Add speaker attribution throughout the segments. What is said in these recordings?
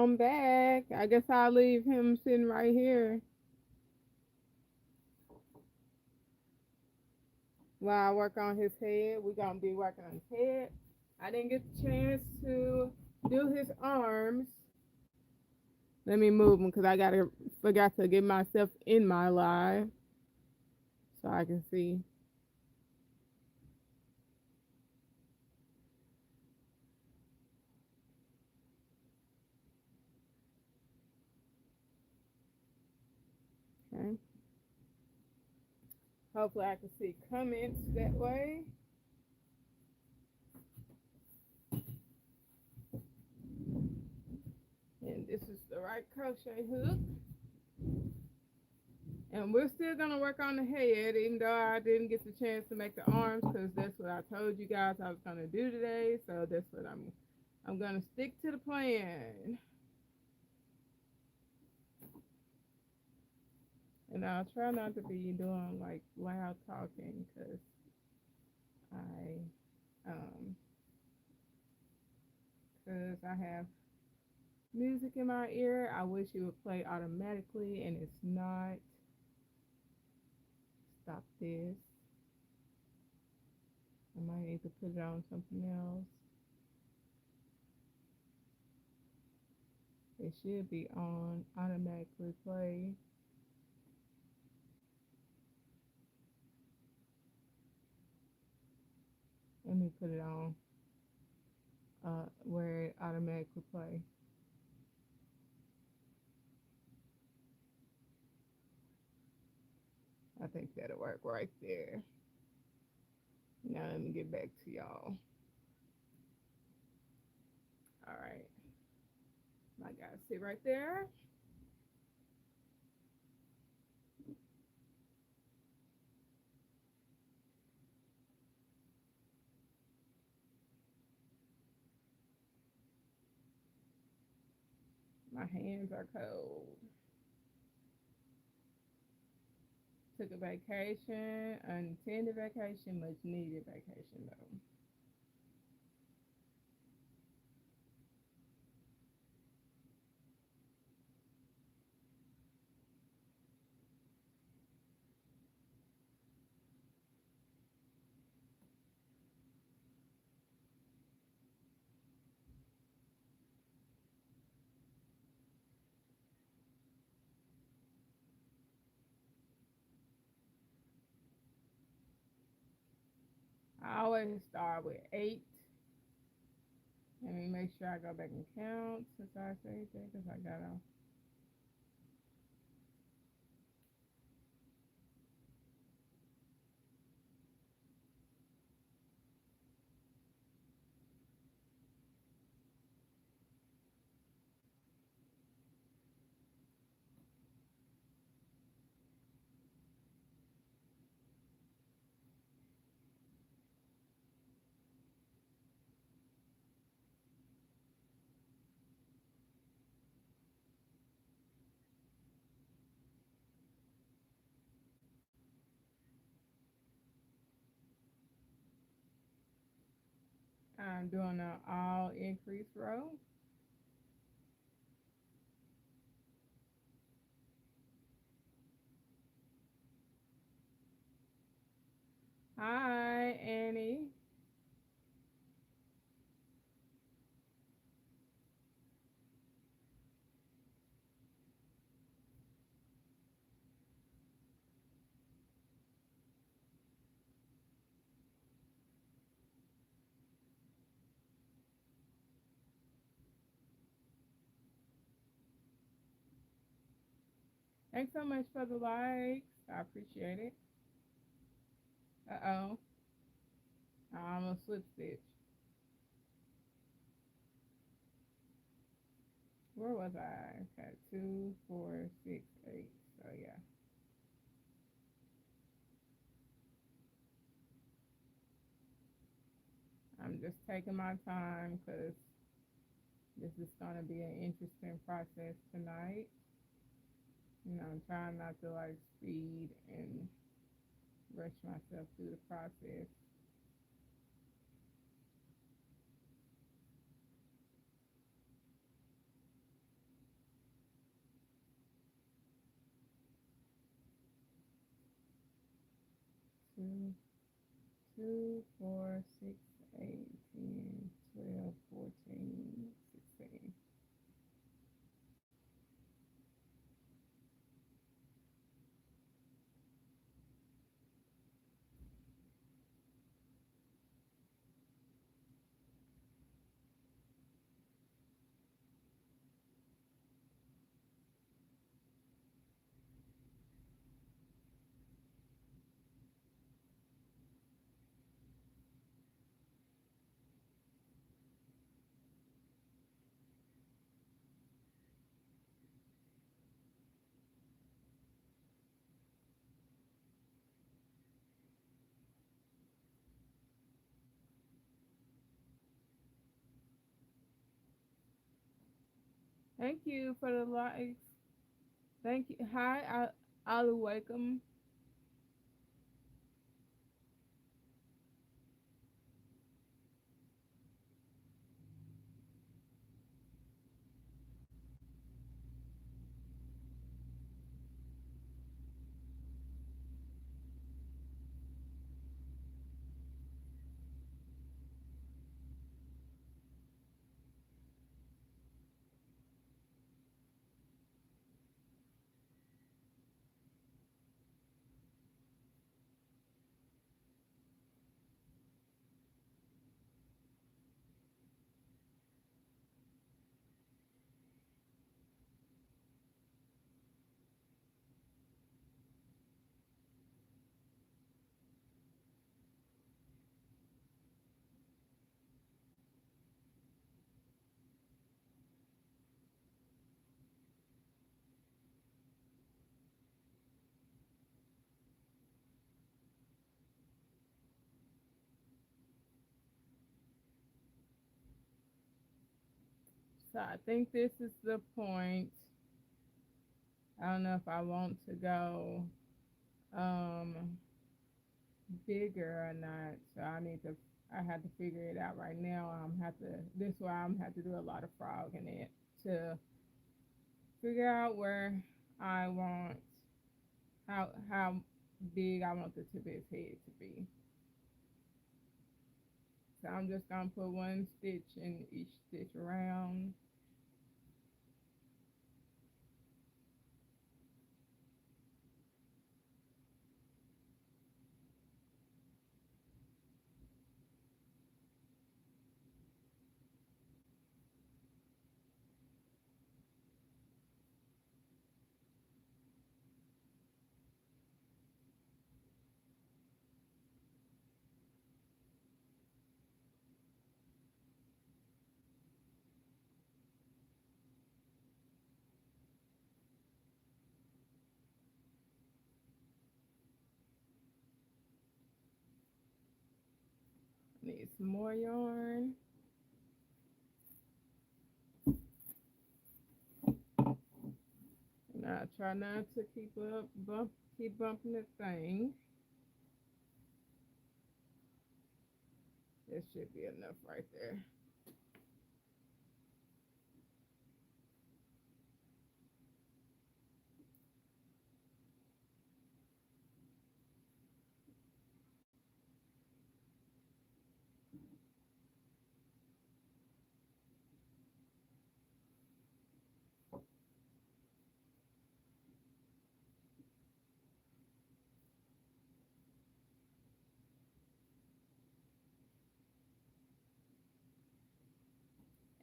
Speaker 1: Welcome back. I guess I'll leave him sitting right here while I work on his head. We're gonna be working on his head. I didn't get the chance to do his arms. Let me move him because I gotta forgot to get myself in my live so I can see. Okay. Hopefully I can see comments that way. And this is the right crochet hook. And we're still gonna work on the head, even though I didn't get the chance to make the arms, because that's what I told you guys I was gonna do today. So that's what I'm gonna stick to the plan, and I'll try not to be doing like loud talking, because I um because I have music in my ear. I wish it would play automatically, and it's not. Stop this. I might need to put it on something else. It should be on automatically play. Let me put it on where it automatically play. I think that'll work right there. Now let me get back to y'all. All right, I gotta sit right there. My hands are cold. Took a vacation, unintended vacation, much needed vacation though. I always start with 8. Let me make sure I go back and count since I say that because I gotta. I'm doing an all increase row. Hi, Annie. Thanks so much for the likes. I appreciate it. Uh-oh. I almost slip stitch. Where was I? Okay, 2, 4, 6, 8. So yeah. I'm just taking my time because this is gonna be an interesting process tonight. I'm trying not to like speed and rush myself through the process. two, 2, 4, 6, 8, 10, 12, 14, 16. Thank you for the likes. Thank you. Hi, Ali Wakeham. So I think this is the point. I don't know if I want to go um bigger or not. So I have to figure it out right now. This is why I'm have to do a lot of frogging it to figure out where I want how big I want the tip of his head to be. So I'm just gonna put one stitch in each stitch around. Need some more yarn. And I try not to keep bumping the thing. This should be enough right there.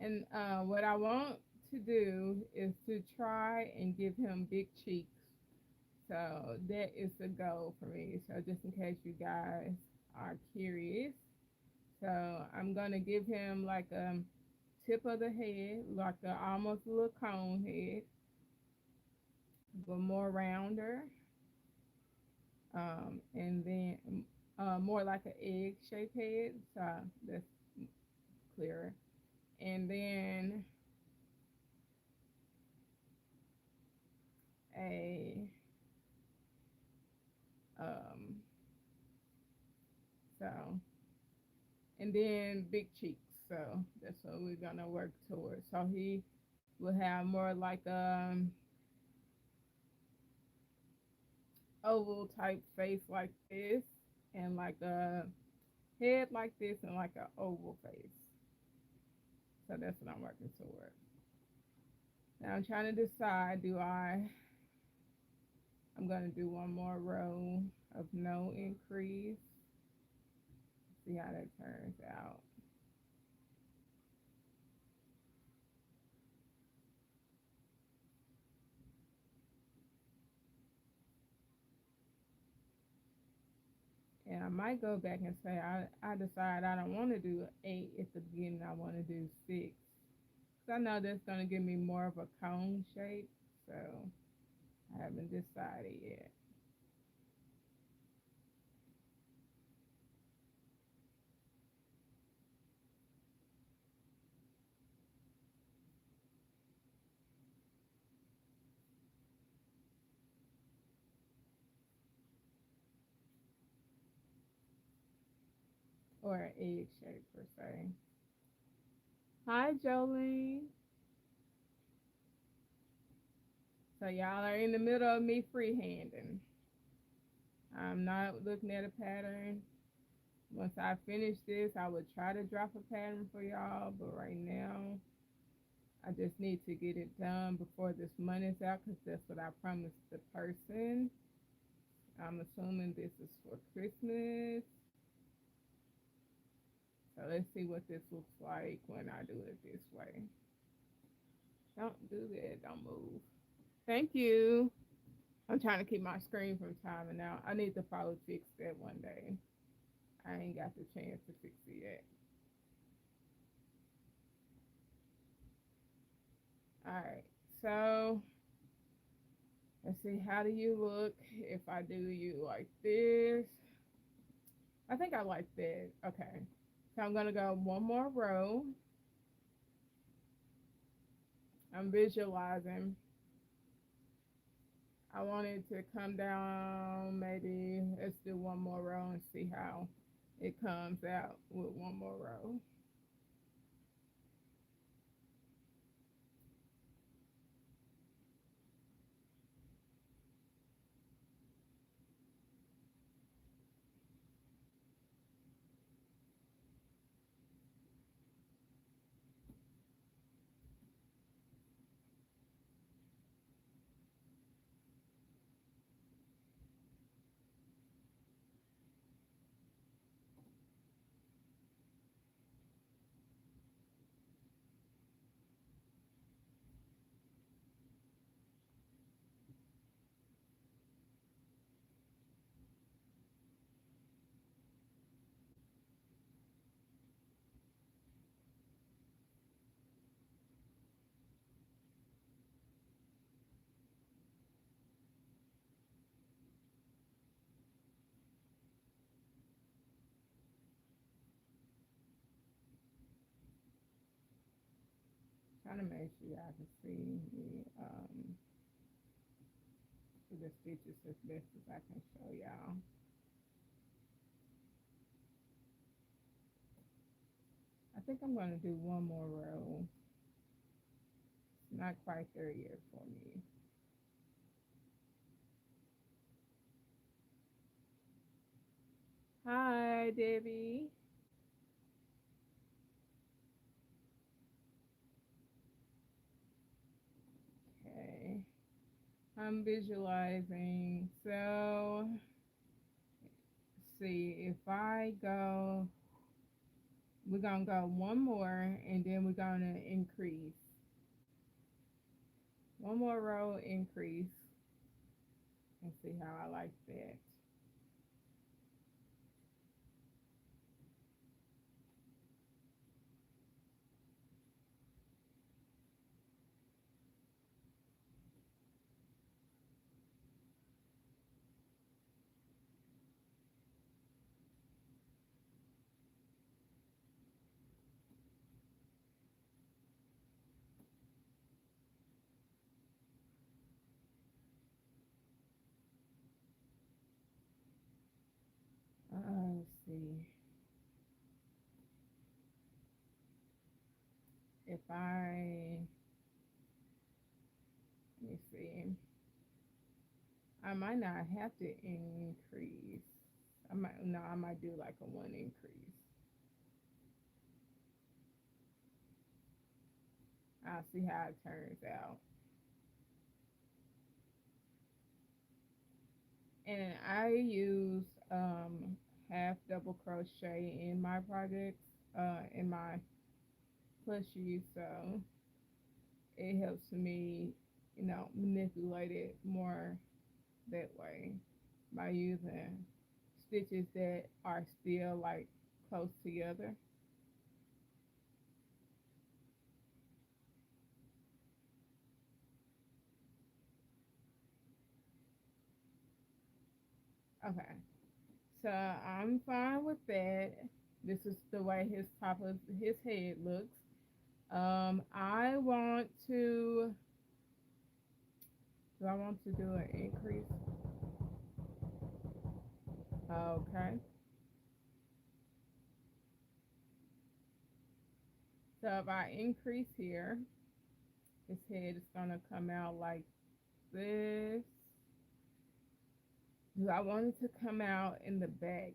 Speaker 1: And what I want to do is to try and give him big cheeks. So that is the goal for me. So just in case you guys are curious, so I'm gonna give him like a tip of the head, like a almost a little cone head, but more rounder, and then more like an egg shaped head. So that's clearer. And then a um, so and then big cheeks. So that's what we're gonna work towards. So he will have more like oval type face like this, and like a head like this and like an oval face. So that's what I'm working toward. Now I'm trying to decide, I'm gonna do one more row of no increase. See how that turns out. And I might go back and say I decide I don't want to do 8 at the beginning. I want to do 6. Cause I know that's gonna give me more of a cone shape. So I haven't decided yet. Or an egg shape per se. Hi Jolene. So y'all are in the middle of me freehanding. I'm not looking at a pattern. Once I finish this, I would try to drop a pattern for y'all, but right now, I just need to get it done before this month is out because that's what I promised the person. I'm assuming this is for Christmas. So let's see what this looks like when I do it this way. Don't do that. Don't move. Thank you. I'm trying to keep my screen from timing out. I need to probably fix that one day. I ain't got the chance to fix it yet. All right. So let's see. How do you look if I do you like this? I think I like that. Okay. So I'm gonna go one more row. I'm visualizing. I want it to come down. Maybe let's do one more row and see how it comes out with one more row. Trying to make sure y'all can see the stitches as best as I can show y'all. I think I'm gonna do one more row. It's not quite there yet for me. Hi, Debbie. Okay. I'm visualizing. So, see, if I go, we're gonna go one more and then we're gonna increase. One more row increase and see how I like that. Let's see. If let me see. I might not have to increase. I might do like a one increase. I'll see how it turns out. And I use half double crochet in my projects, in my plushies, so it helps me, manipulate it more that way by using stitches that are still like close together. Okay, so I'm fine with that. This is the way his top of his head looks. I want to. Do I want to do an increase? Okay. So if I increase here, his head is gonna come out like this. Do I want it to come out in the back?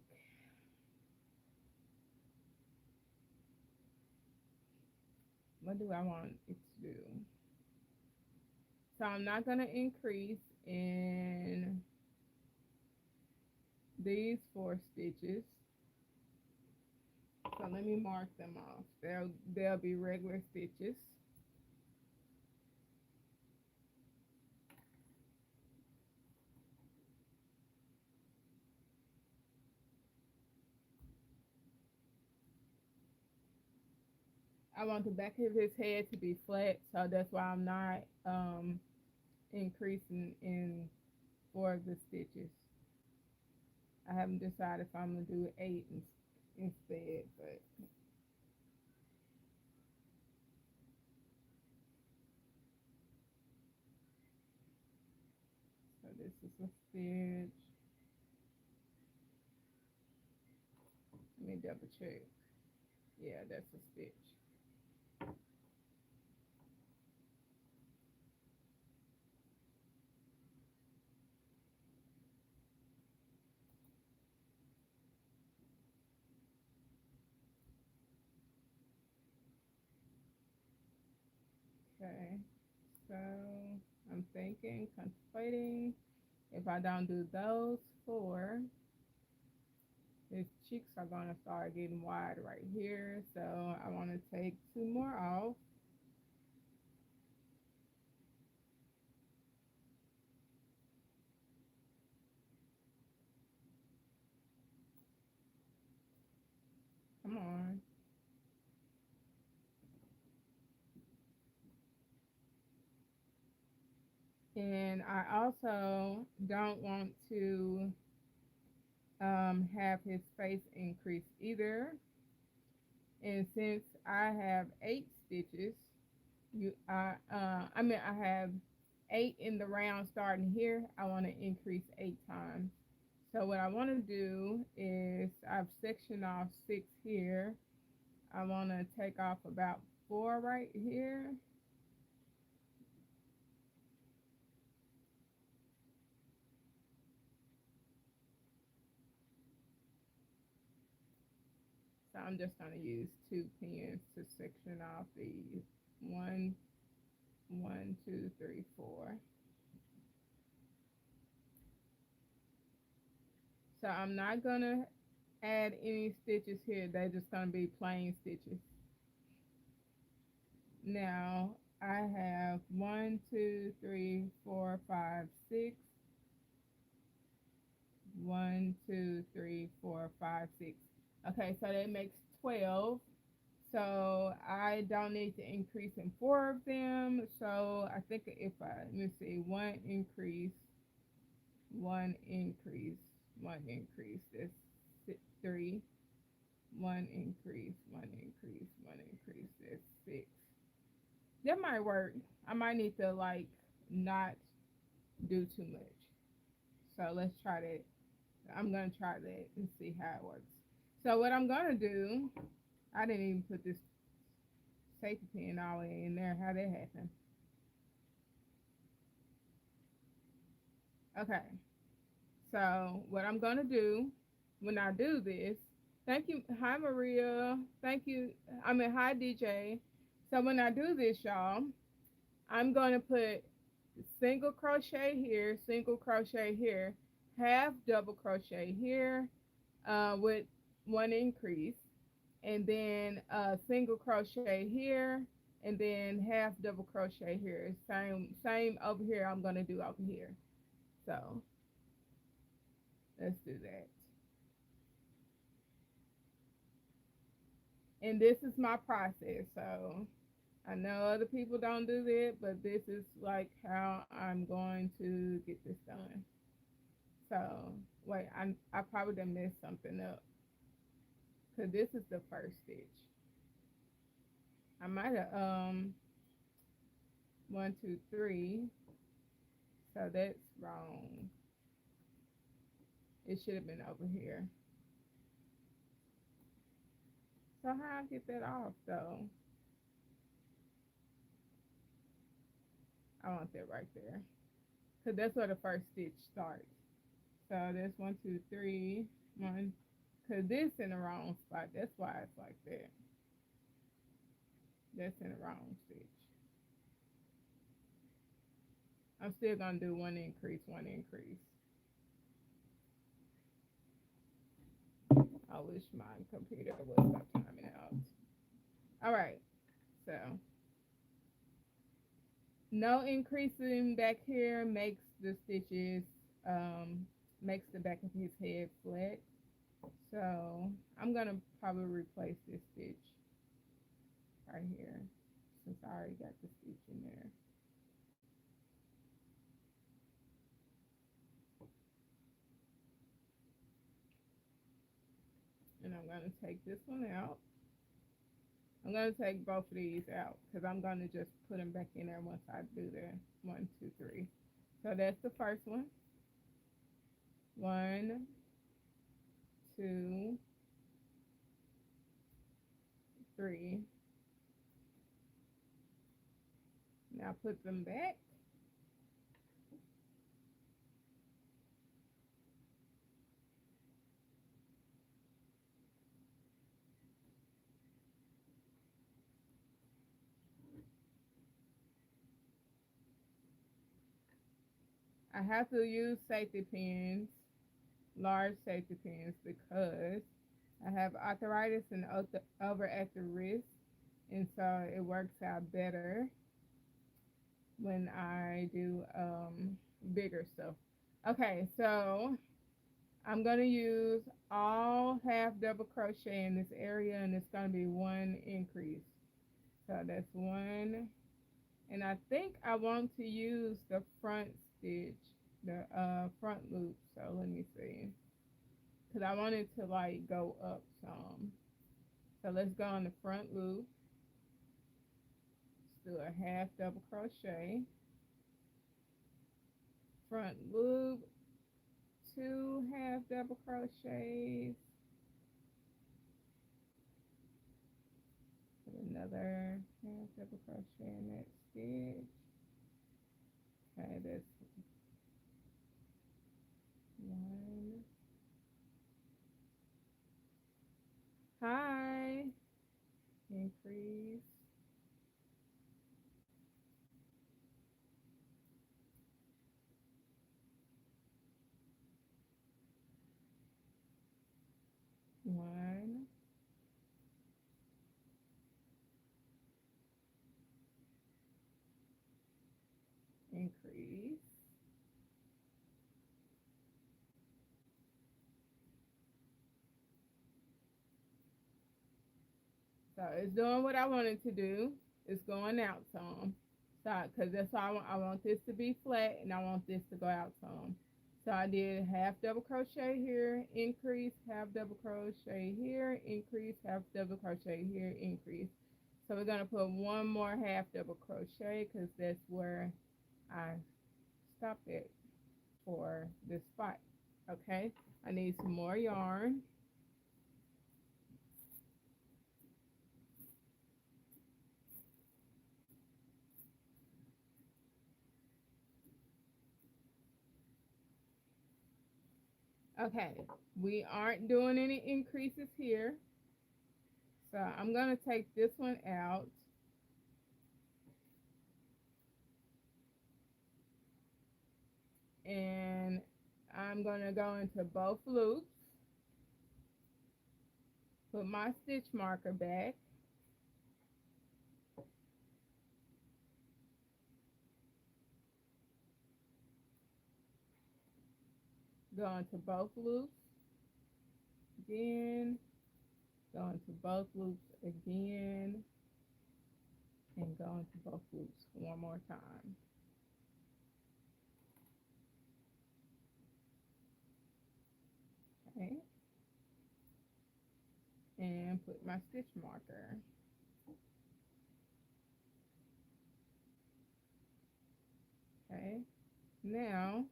Speaker 1: What do I want it to do? So I'm not gonna increase in these 4 stitches. So let me mark them off. They'll be regular stitches. I want the back of his head to be flat, so that's why I'm not increasing in 4 of the stitches. I haven't decided if I'm gonna do 8 instead, but so this is a stitch. Let me double check. Yeah, that's a stitch. Okay, so I'm thinking, contemplating. If I don't do those 4, his cheeks are gonna start getting wide right here. So I want to take 2 more off. Come on. And I also don't want to have his face increase either. And since I have 8 stitches, I have 8 in the round starting here. I want to increase 8 times. So what I want to do is I've sectioned off 6 here. I want to take off about 4 right here. So I'm just going to use 2 pins to section off these. One, one, two, three, 4. So I'm not going to add any stitches here. They're just going to be plain stitches. Now I have 1, 2, 3, 4, 5, 6. 1, 2, 3, 4, 5, 6. Okay, so that makes 12. So I don't need to increase in 4 of them. So I think if I, let me see, one increase, one increase, that's 3. One increase, one increase, one increase, that's 6. That might work. I might need to like not do too much. So let's try that. I'm gonna try that and see how it works. So what I'm gonna do, I didn't even put this safety pin all the way in there. How that happen? Okay. So what I'm gonna do when I do this, thank you. Hi, Maria. Thank you. Hi, DJ. So when I do this, y'all, I'm going to put single crochet here, single crochet here, half double crochet here with one increase, and then single crochet here, and then half double crochet here. Same over here. I'm going to do over here. So let's do that. And this is my process. So I know other people don't do that, but this is like how I'm going to get this done. So wait, I probably done messed something up because this is the first stitch. I might have 1, 2, 3. So that's wrong. It should have been over here. So how I get that off though? I want that right there because that's where the first stitch starts. So that's 1, 2, 3, 1. Cause this in the wrong spot. That's why it's like that. That's in the wrong stitch. I'm still gonna do one increase, one increase. I wish my computer would stop timing out. All right, so no increasing back here makes the stitches, makes the back of his head flat. So I'm gonna probably replace this stitch right here since I already got the stitch in there. And I'm gonna take this one out. I'm gonna take both of these out because I'm gonna just put them back in there once I do the 1, 2, 3. So that's the first one. 1, 2, 3. Now put them back. I have to use safety pins, large safety pins, because I have arthritis and overactive wrist, and so it works out better when I do bigger stuff. Okay, so I'm gonna use all half double crochet in this area, and it's gonna be one increase. So that's one, and I think I want to use the front stitch, the front loop. So let me see, because I want it to like go up some. So let's go on the front loop. Let's do a half double crochet, front loop, 2 half double crochets, put another half double crochet in that stitch. Okay, that's 1. Hi, increase, 1, increase. So it's doing what I wanted to do. It's going out some. So, because that's why I want this to be flat and I want this to go out some. So I did half double crochet here, increase, half double crochet here, increase, half double crochet here, increase. So we're going to put one more half double crochet because that's where I stopped it for this spot. Okay, I need some more yarn. Okay, we aren't doing any increases here. So I'm going to take this one out. And I'm going to go into both loops. Put my stitch marker back. Go into both loops again. Go into both loops again. And go into both loops one more time. Okay. And put my stitch marker. Okay. Now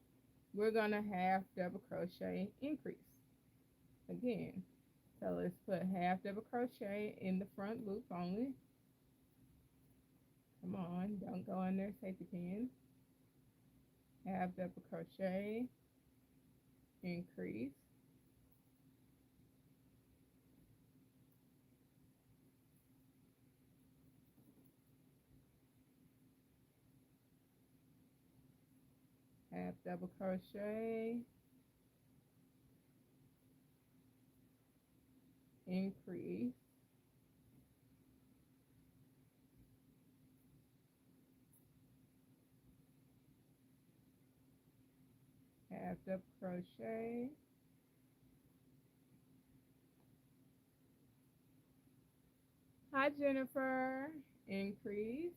Speaker 1: we're going to half double crochet increase again. So let's put half double crochet in the front loop only. Come on, don't go in there, safety pin. Half double crochet, increase. Half double crochet, increase. Half double crochet. Hi Jennifer, increase.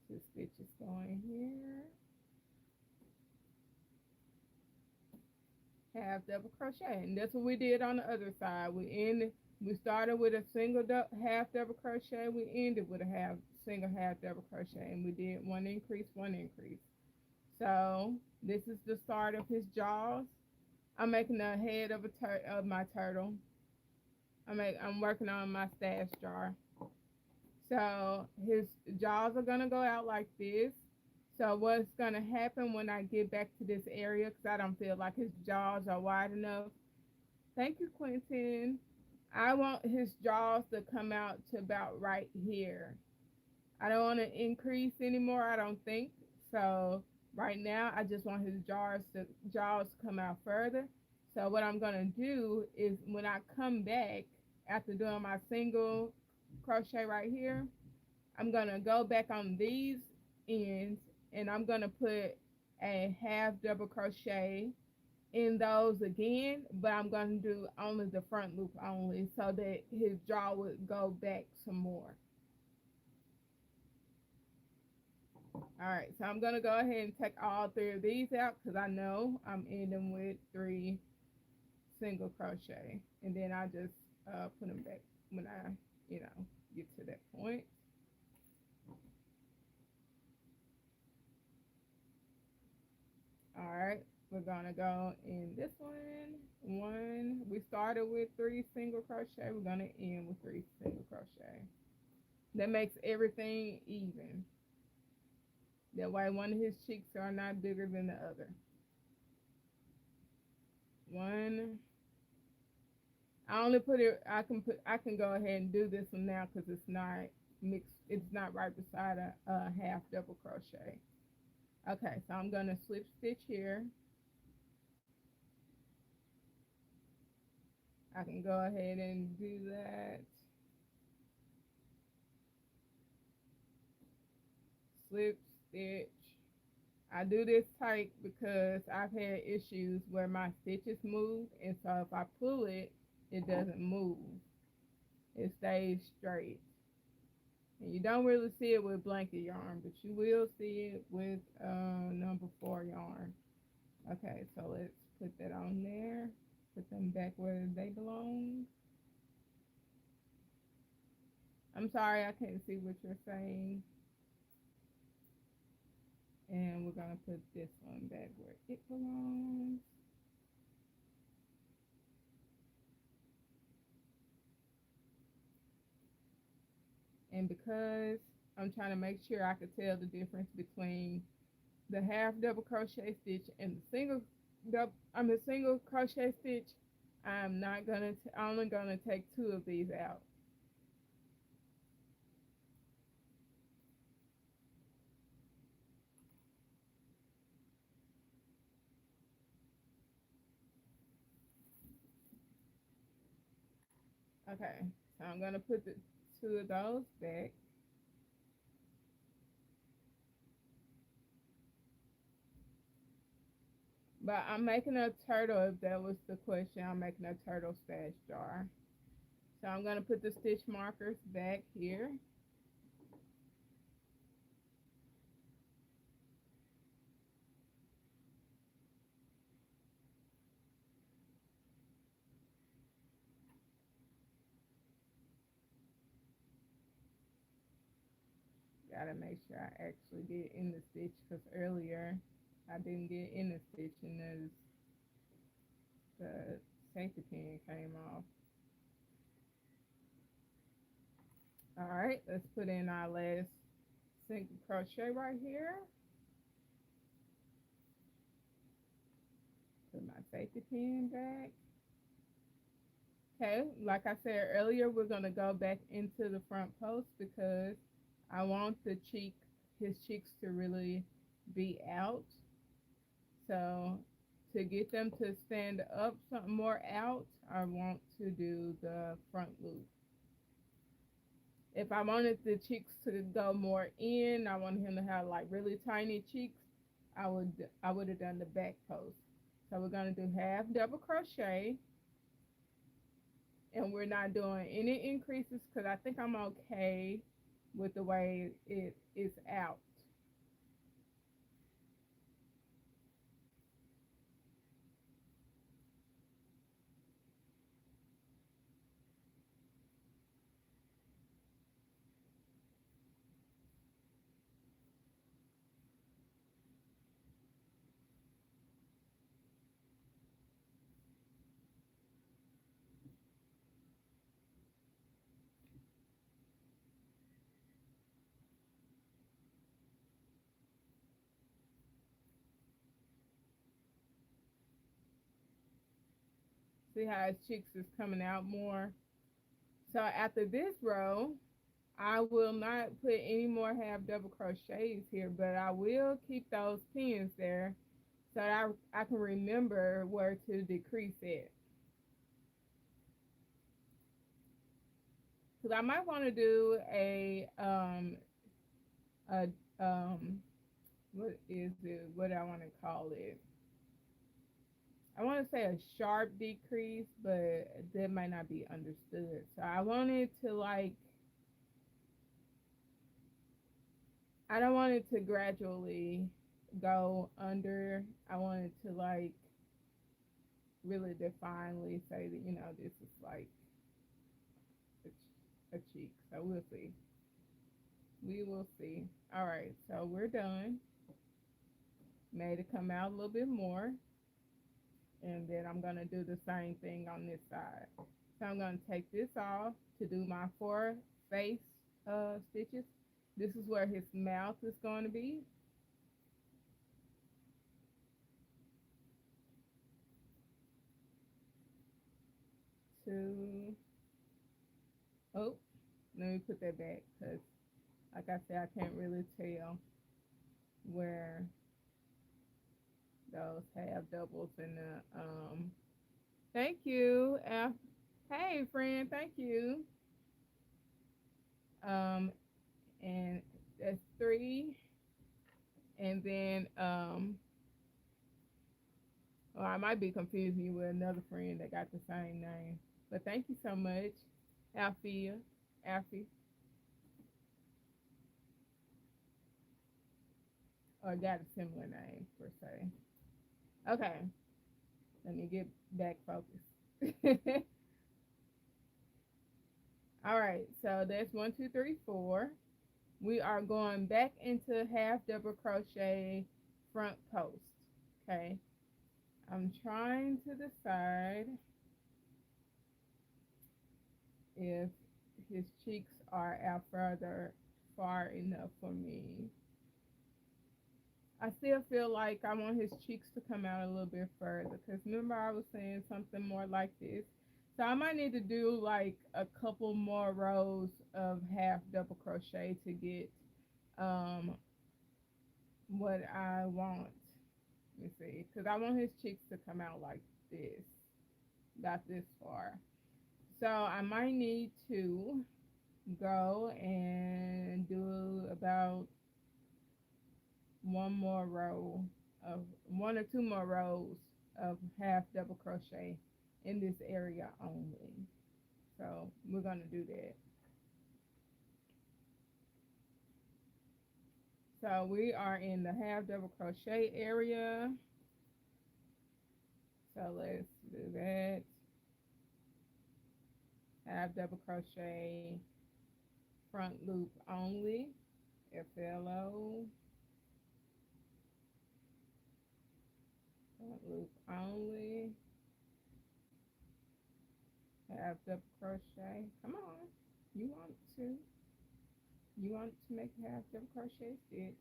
Speaker 1: 2 stitches going here. Half double crochet, and that's what we did on the other side. We started with a single half double crochet. We ended with a half double crochet, and we did one increase, one increase. So this is the start of his jaws. I'm making the head of my turtle. I'm working on my stash jar. So his jaws are gonna go out like this. So what's gonna happen when I get back to this area, because I don't feel like his jaws are wide enough. Thank you, Quentin. I want his jaws to come out to about right here. I don't want to increase anymore, I don't think. So right now I just want his jaws to come out further. So what I'm gonna do is when I come back after doing my single crochet right here, I'm gonna go back on these ends and I'm gonna put a half double crochet in those again, but I'm gonna do only the front loop only so that his jaw would go back some more. All right, so I'm gonna go ahead and take all 3 of these out because I know I'm ending with 3 single crochet, and then I just put them back when I, get to that point. All right, we're gonna go in this one. We started with 3 single crochet. We're gonna end with 3 single crochet. That makes everything even. That way one of his cheeks are not bigger than the other. One. I only put it. I can go ahead and do this one now because it's not mixed. It's not right beside a half double crochet. Okay, so I'm gonna slip stitch here. I can go ahead and do that. Slip stitch. I do this tight because I've had issues where my stitches move, and so if I pull it, it doesn't move. It stays straight. And you don't really see it with blanket yarn, but you will see it with number 4 yarn. Okay, so let's put that on there. Put them back where they belong. I'm sorry, I can't see what you're saying. And we're gonna put this one back where it belongs. And because I'm trying to make sure I could tell the difference between the half double crochet stitch and the single crochet stitch, I'm not gonna only gonna take two of these out. Okay, so I'm gonna put the two of those back. But I'm making a turtle, if that was the question. I'm making a turtle stash jar. So I'm gonna put the stitch markers back here. Gotta make sure I actually get in the stitch because earlier I didn't get in the stitch and the safety pin came off. Alright, let's put in our last single crochet right here. Put my safety pin back. Okay, like I said earlier, we're gonna go back into the front post because I want his cheeks to really be out. So to get them to stand up something more out, I want to do the front loop. If I wanted the cheeks to go more in, I wanted him to have like really tiny cheeks, I would have done the back post. So we're gonna do half double crochet, and we're not doing any increases because I think I'm okay with the way it is out. See how his cheeks is coming out more. So after this row, I will not put any more half double crochets here, but I will keep those pins there so that I can remember where to decrease it. Because I might want to do a what is it? What do I want to call it? I want to say a sharp decrease, but that might not be understood. So I wanted to like, I don't want it to gradually go under. I wanted to like really definely say that, this is like a cheek. So we'll see. We will see. All right, so we're done. Made it come out a little bit more. And then I'm going to do the same thing on this side. So I'm going to take this off to do my 4 face stitches. This is where his mouth is going to be. Two. Oh, let me put that back because, like I said, I can't really tell where those half doubles in the thank you. Hey friend, thank you. Um and that's 3. And then or I might be confusing you with another friend that got the same name. But thank you so much, Alfia. Alfie. Or got a similar name per se. Okay. Let me get back focused. All right, so that's 1, 2, 3, 4. We are going back into half double crochet front post. Okay, I'm trying to decide if his cheeks are out far enough for me. I still feel like I want his cheeks to come out a little bit further because remember I was saying something more like this. So I might need to do like a couple more rows of half double crochet to get um what I want. Let me see, because I want his cheeks to come out like this, about this far. So I might need to go and do about one more row of one or two more rows of half double crochet in this area only. So we're gonna do that. So we are in the half double crochet area. So let's do that. Half double crochet, front loop only, FLO, front loop only, half double crochet. Come on, you want to. You want to make a half double crochet stitch.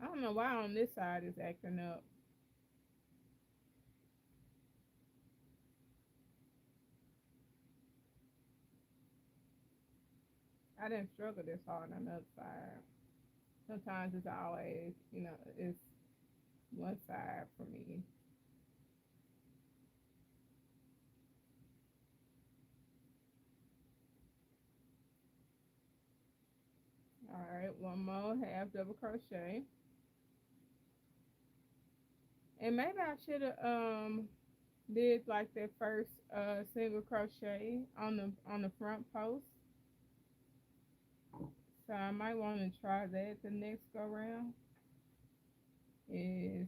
Speaker 1: I don't know why on this side is acting up. I didn't struggle this hard on the other side. Sometimes it's always, it's one side for me. All right, one more half double crochet. And maybe I should have did like that first single crochet on the front post. So I might want to try that the next go round. Is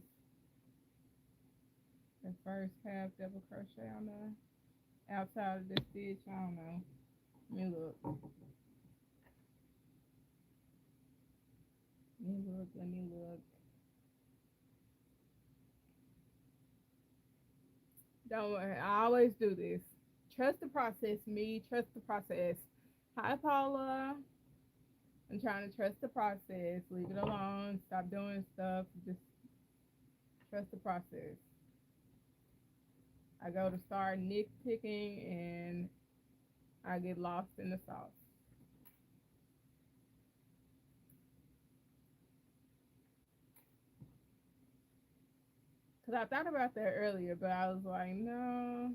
Speaker 1: the first half double crochet on the outside of the stitch. I don't know. Let me look. Let me look. Let me look. Don't worry. I always do this. Trust the process. Me, trust the process. Hi, Paula. I'm trying to trust the process. Leave it alone. Stop doing stuff. Just trust the process. I go to start nitpicking and I get lost in the sauce. Because I thought about that earlier, but I was like, no,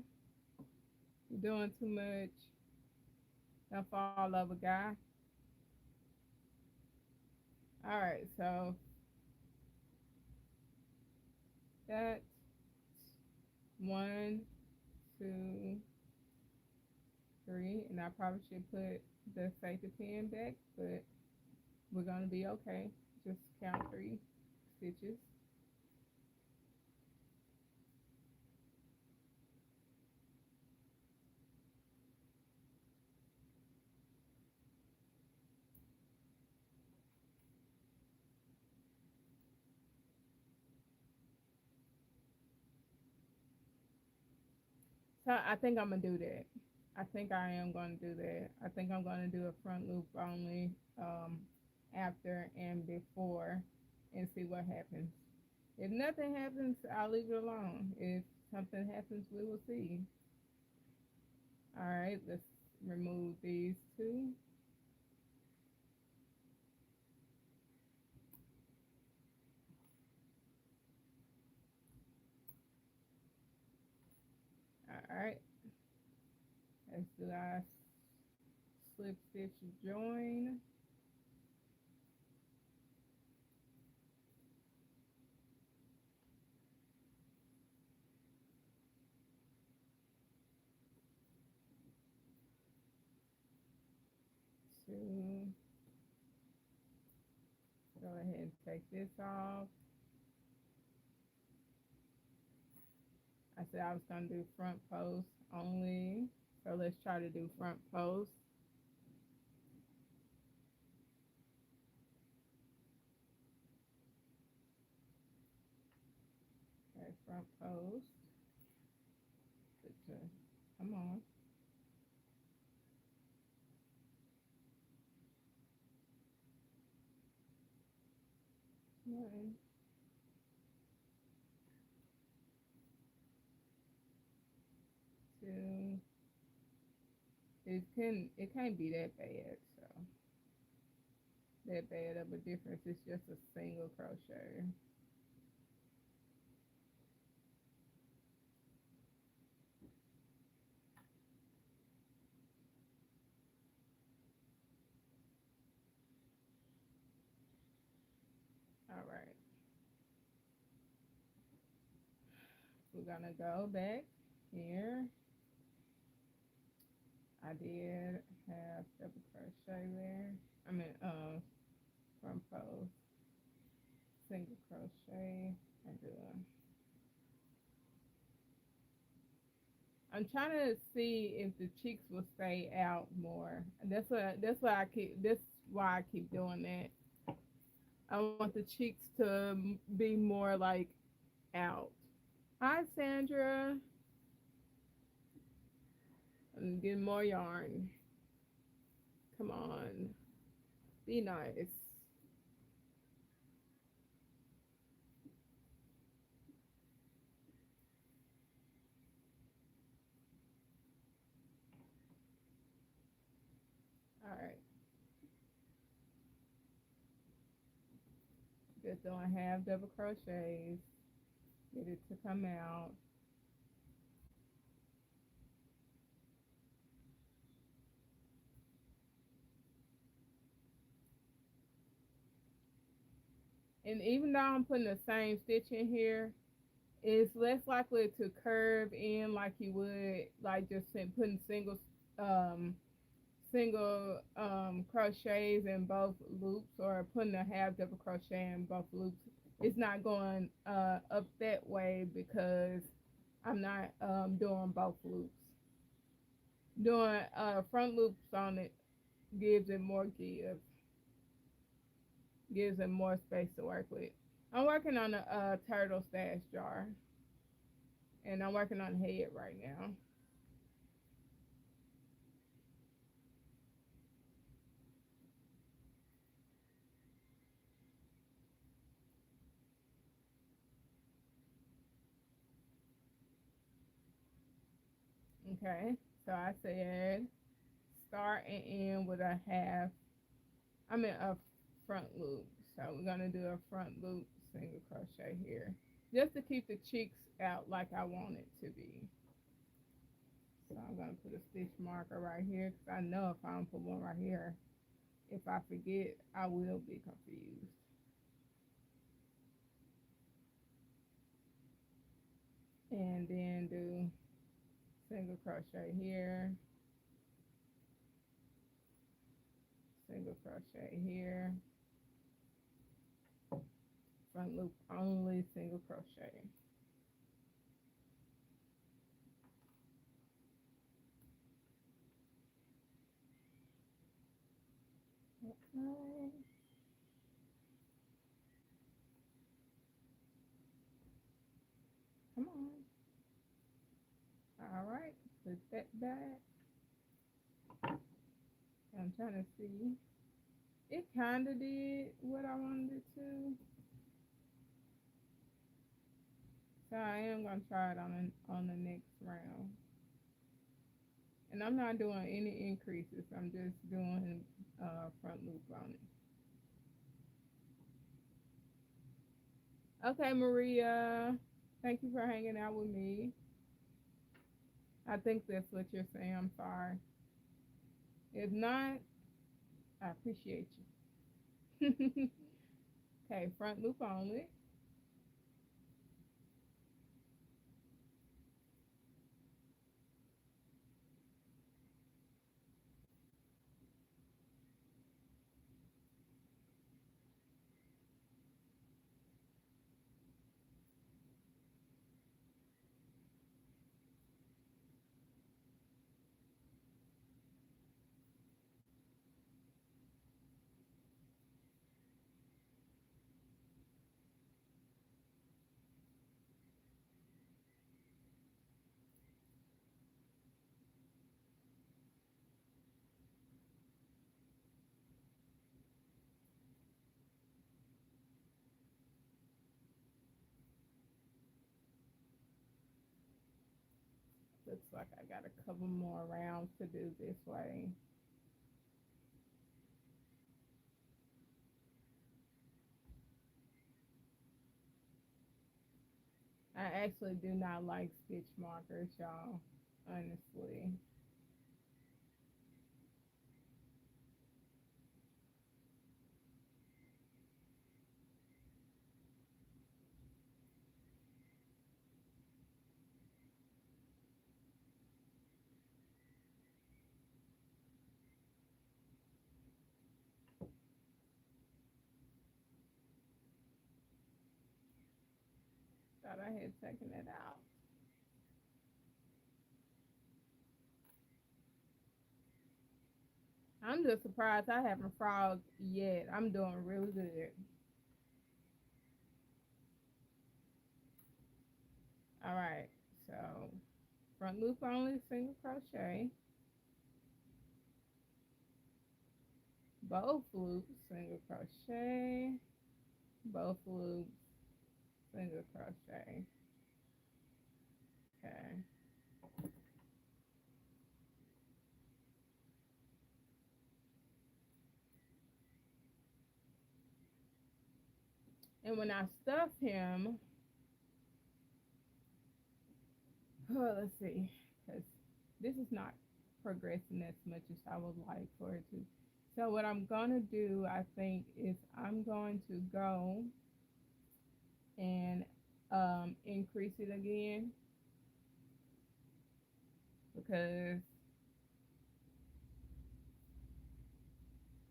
Speaker 1: you're doing too much. Don't fall over, guy. All right, so that's one, two, three, and I probably should put the safety pin back, but we're gonna be okay. Just count 3 stitches. So I think I'm gonna do that. I think I am gonna do that. I think I'm gonna do a front loop only after and before and see what happens. If nothing happens, I'll leave it alone. If something happens, we will see. All right, let's remove these two. All right, let's do our slip stitch join. Two, Take this off. I said I was gonna do front post only. So let's try to do front post. Okay, front post. Come on. One, two. It can't be that bad, so that bad of a difference. It's just a single crochet. All right. We're gonna go back here. I did have double crochet there. I mean, front post, single crochet, and do I'm trying to see if the cheeks will stay out more. That's why I keep doing that. I want the cheeks to be more like out. Hi Sandra. I'm getting more yarn. Come on. Be nice. All right. Just don't have double crochets. Get it to come out. And even though I'm putting the same stitch in here, it's less likely to curve in like you would like just putting um single crochets in both loops, or putting a half double crochet in both loops. It's not going up that way because I'm not doing both loops. Doing front loops on it gives it more give, gives it more space to work with. I'm working on a turtle stash jar, and I'm working on head right now. Okay, so I said start and end with a half. I mean a front loop. So we're gonna do a front loop single crochet here, just to keep the cheeks out like I want it to be. So I'm gonna put a stitch marker right here because I know if I don't put one right here, if I forget, I will be confused. And then do single crochet here, single crochet here, front loop only, single crochet. Okay. Come on. All right, put that back. I'm trying to see. It kind of did what I wanted it to. So I am gonna try it on the next round. And I'm not doing any increases. I'm just doing front loop on it. Okay, Maria. Thank you for hanging out with me. I think that's what you're saying. I'm sorry. If not, I appreciate you. Okay, front loop only. looks like I got a couple more rounds to do this way. I actually do not like stitch markers, y'all, honestly. Thought I had taken it out. I'm just surprised I haven't frogged yet. I'm doing really good. All right, so front loop only, single crochet, both loops, single crochet, both loops, single crochet. Okay. And when I stuff him, oh, let's see, because this is not progressing as much as I would like for it to. So what I'm gonna do, I think, is I'm going to go and increase it again because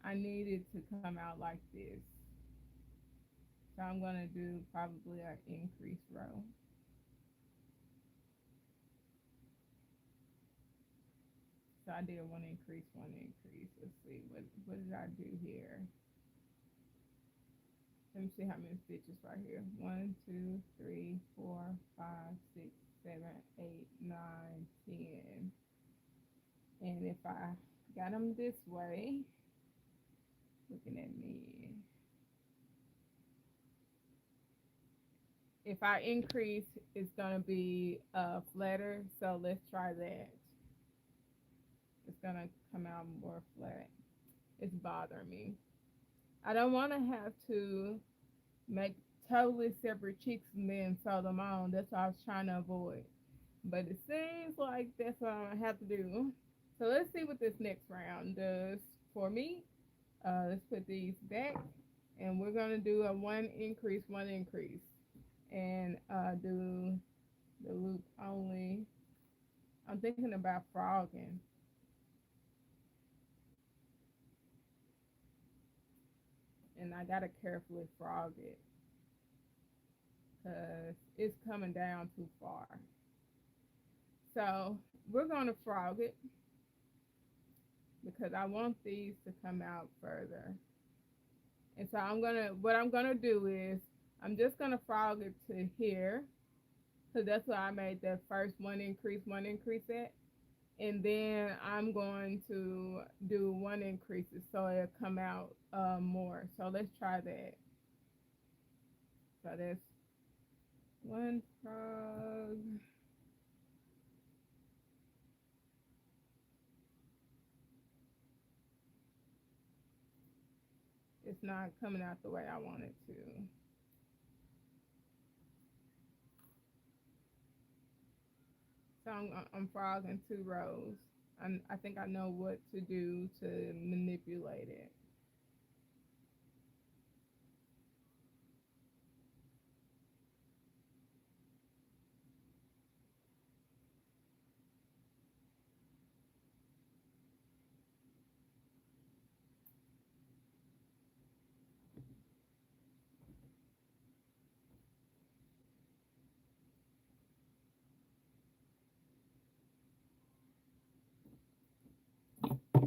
Speaker 1: I need it to come out like this. So I'm gonna do probably an increase row. So I did one increase, one increase. Let's see, what did I do here? Let me see how many stitches right here. 1, 2, 3, 4, 5, 6, 7, 8, 9, 10. And if I got them this way, looking at me, if I increase, it's gonna be flatter. So let's try that. It's gonna come out more flat. It's bothering me. I don't want to have to make totally separate cheeks and then sew them on. That's what I was trying to avoid. But it seems like that's what I'm gonna have to do. So let's see what this next round does for me. Let's put these back, and we're gonna do a one increase, and do the loop only. I'm thinking about frogging, and I gotta carefully frog it because it's coming down too far. So we're gonna frog it because I want these to come out further. And so what I'm gonna do is I'm just gonna frog it to here. So that's why I made that first one increase at. And then I'm going to do one increases so it'll come out more. So let's try that. So that's one frog. It's not coming out the way I want it to. So I'm frogging 2 rows. I think I know what to do to manipulate it.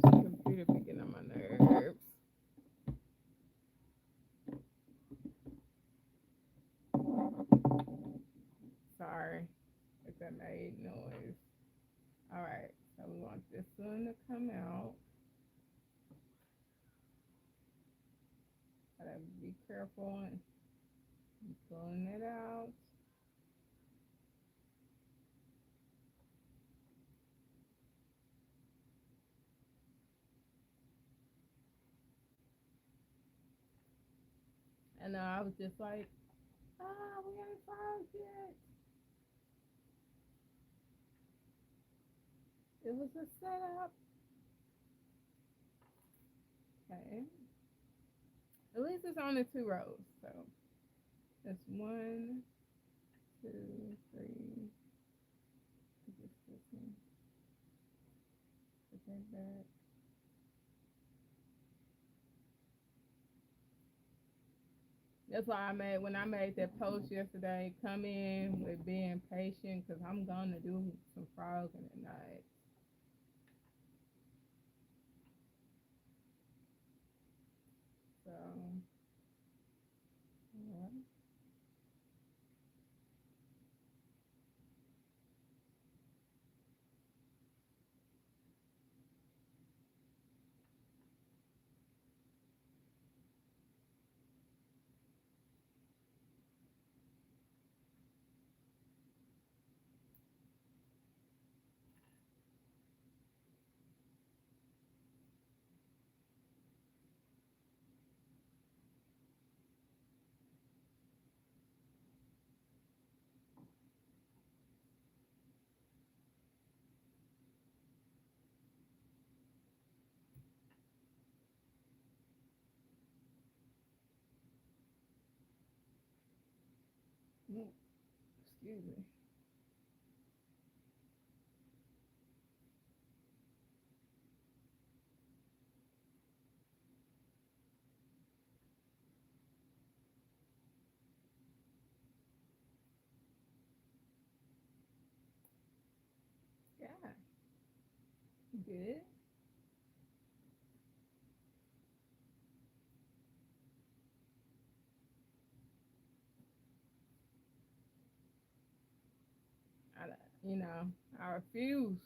Speaker 1: This computer be getting on my nerves. Sorry if that made noise. All right, so we want this one to come out. Gotta be careful and pulling it out. And I was just like, oh, we ain't froze yet. It was a setup. Okay. At least it's only 2 rows. So that's 1, 2, 3. Just this one. Put that back. That's why when I made that post yesterday, come in with being patient because I'm going to do some frogging at night. So, yeah. Excuse me. Yeah, good. I, I refuse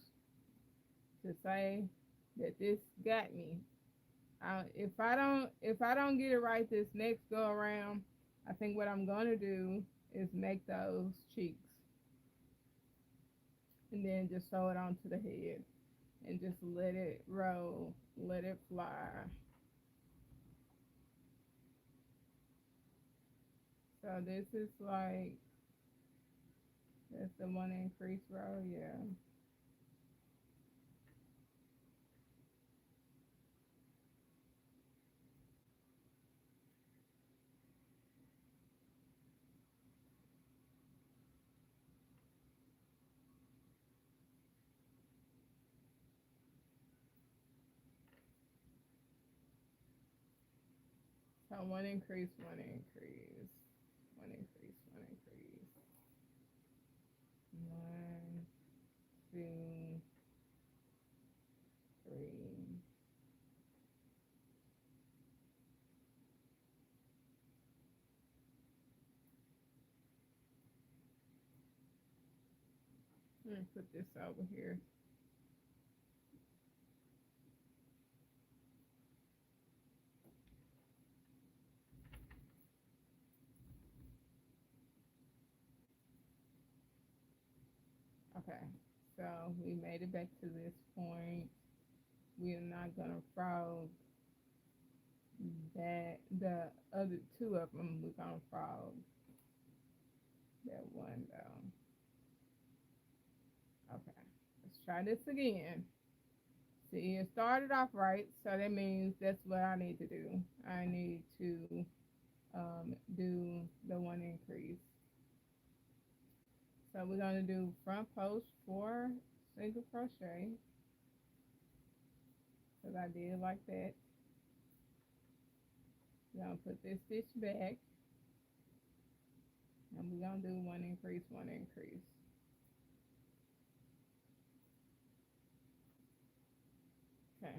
Speaker 1: to say that this got me. If I don't get it right this next go around, I think what I'm gonna do is make those cheeks and then just sew it onto the head and just let it roll, let it fly. So this is like that's the one increase row, yeah. So one increase, one increase, one increase, one increase. 1, 2, 3. Let me put this over here. Okay, so we made it back to this point. We are not gonna frog that the other two of them. We're gonna frog that one though. Okay, let's try this again. See, it started off right, so that means that's what I need to do. I need to do the one increase. So we're gonna do front post 4 single crochet because I did like that. We're gonna put this stitch back and we're gonna do one increase, one increase. Okay,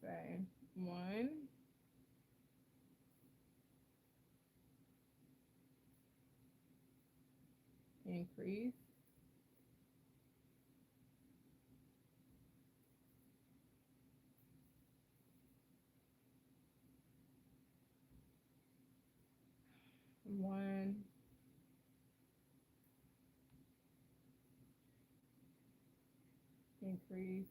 Speaker 1: say 1, increase, 1, increase,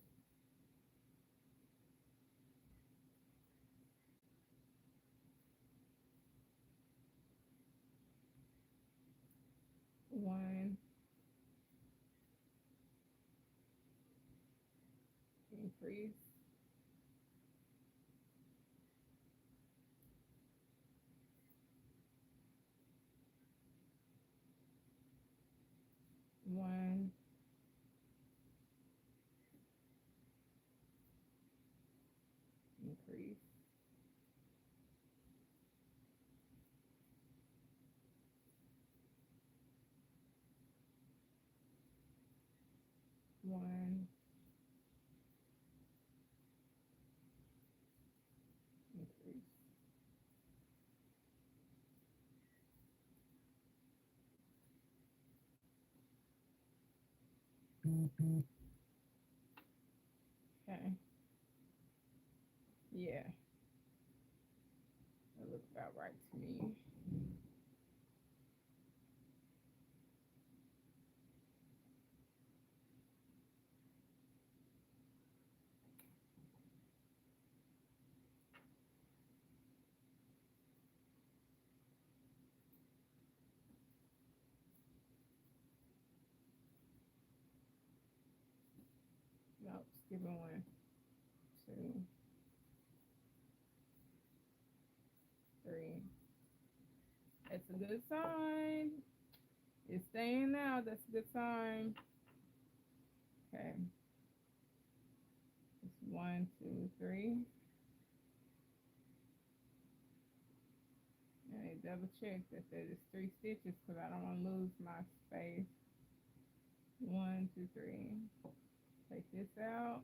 Speaker 1: increase, one, increase, one, increase. Okay. Yeah, that looks about right to me. Nope, skipping one, two, three. That's a good sign. It's staying now. That's a good sign. Okay. It's one, two, three. I double check that there's three stitches because I don't want to lose my space. One, two, three. Take this out.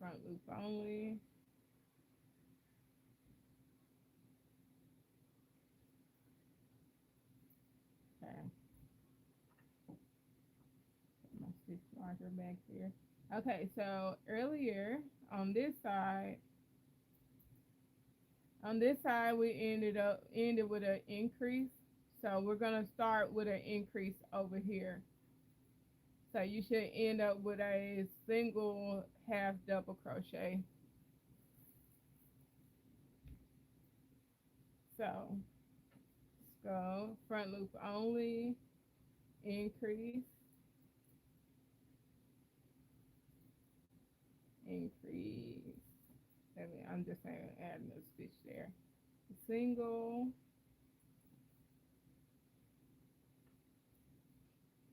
Speaker 1: Front loop only. Okay. Put my stitch marker back here. Okay, so earlier on this side, we ended with an increase. So we're gonna start with an increase over here. So you should end up with a single half double crochet. So let's go front loop only, increase, increase. I'm just saying adding a stitch there. Single,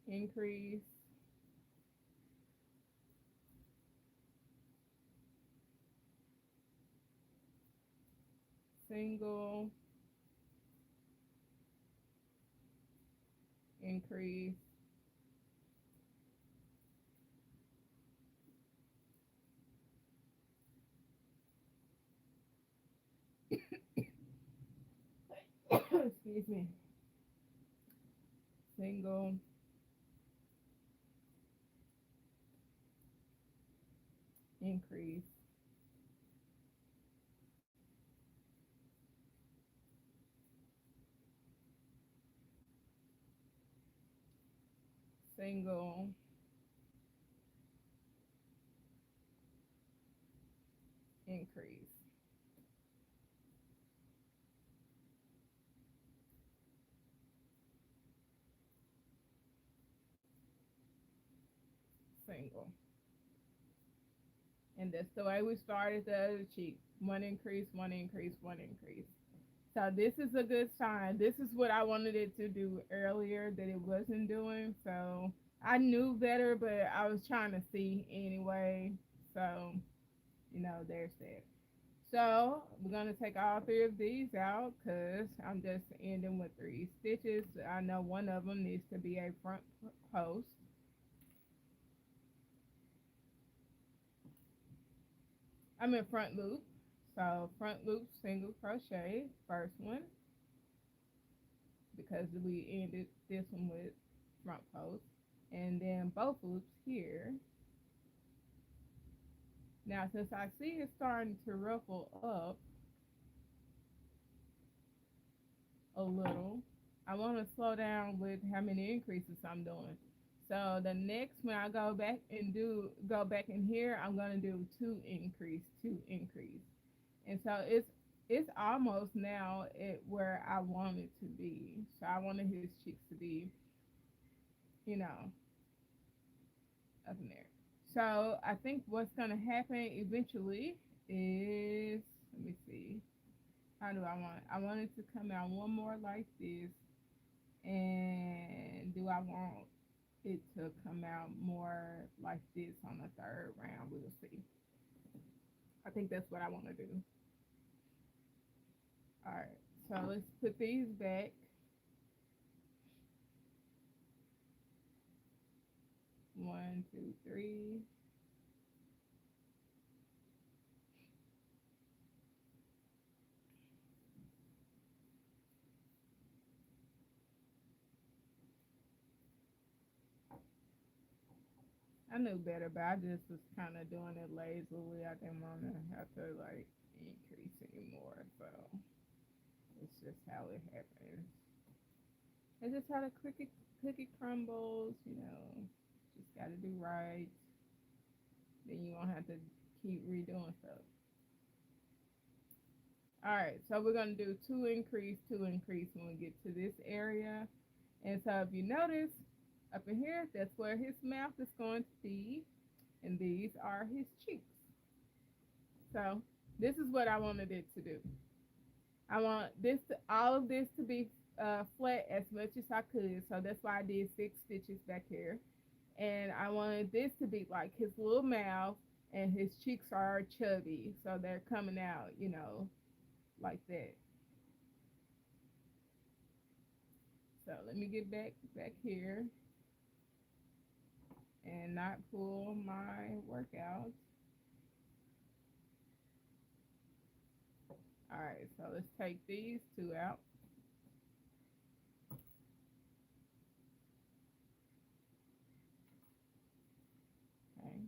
Speaker 1: increase, single, increase, excuse me, single, increase, single, increase, single. And that's the way we started the other cheek. One increase, one increase, one increase. So this is a good sign. This is what I wanted it to do earlier that it wasn't doing. So I knew better, but I was trying to see anyway. So, there's that. So we're gonna take all three of these out because I'm just ending with three stitches. I know one of them needs to be a front post. I'm in front loop. So front loop single crochet, first one, because we ended this one with front post. And then both loops here. Now since I see it's starting to ruffle up a little, I want to slow down with how many increases I'm doing. So the next when I go back in here, I'm gonna do two increase, two increase. And so it's almost now at where I want it to be. So I wanted his cheeks to be, you know, up in there. So I think what's gonna happen eventually is, let me see, how do I want it? I want it to come out one more like this, and do I want it to come out more like this on the third round? We'll see. I think that's what I want to do. All right, so let's put these back. One, two, three. I knew better, but I just was kind of doing it lazily. I didn't want to have to like increase anymore, so it's just how it happens. It's just how the cookie crumbles. Just got to do right. Then you won't have to keep redoing stuff. All right, so we're gonna do two increase when we get to this area. And so if you notice up in here, that's where his mouth is going to be, and these are his cheeks. So this is what I wanted it to do. I want all of this to be flat as much as I could. So that's why I did 6 stitches back here. And I wanted this to be like his little mouth, and his cheeks are chubby, so they're coming out, like that. So let me get back here and not pull my workout. All right, so let's take these two out. Okay.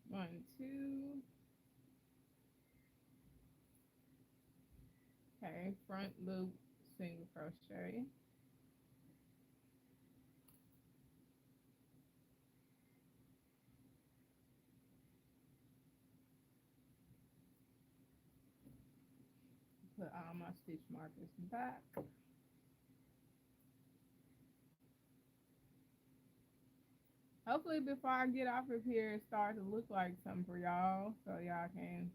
Speaker 1: One, two. Okay, front loop single crochet. Put all my stitch markers back. Hopefully before I get off of here, it starts to look like something for y'all, so y'all can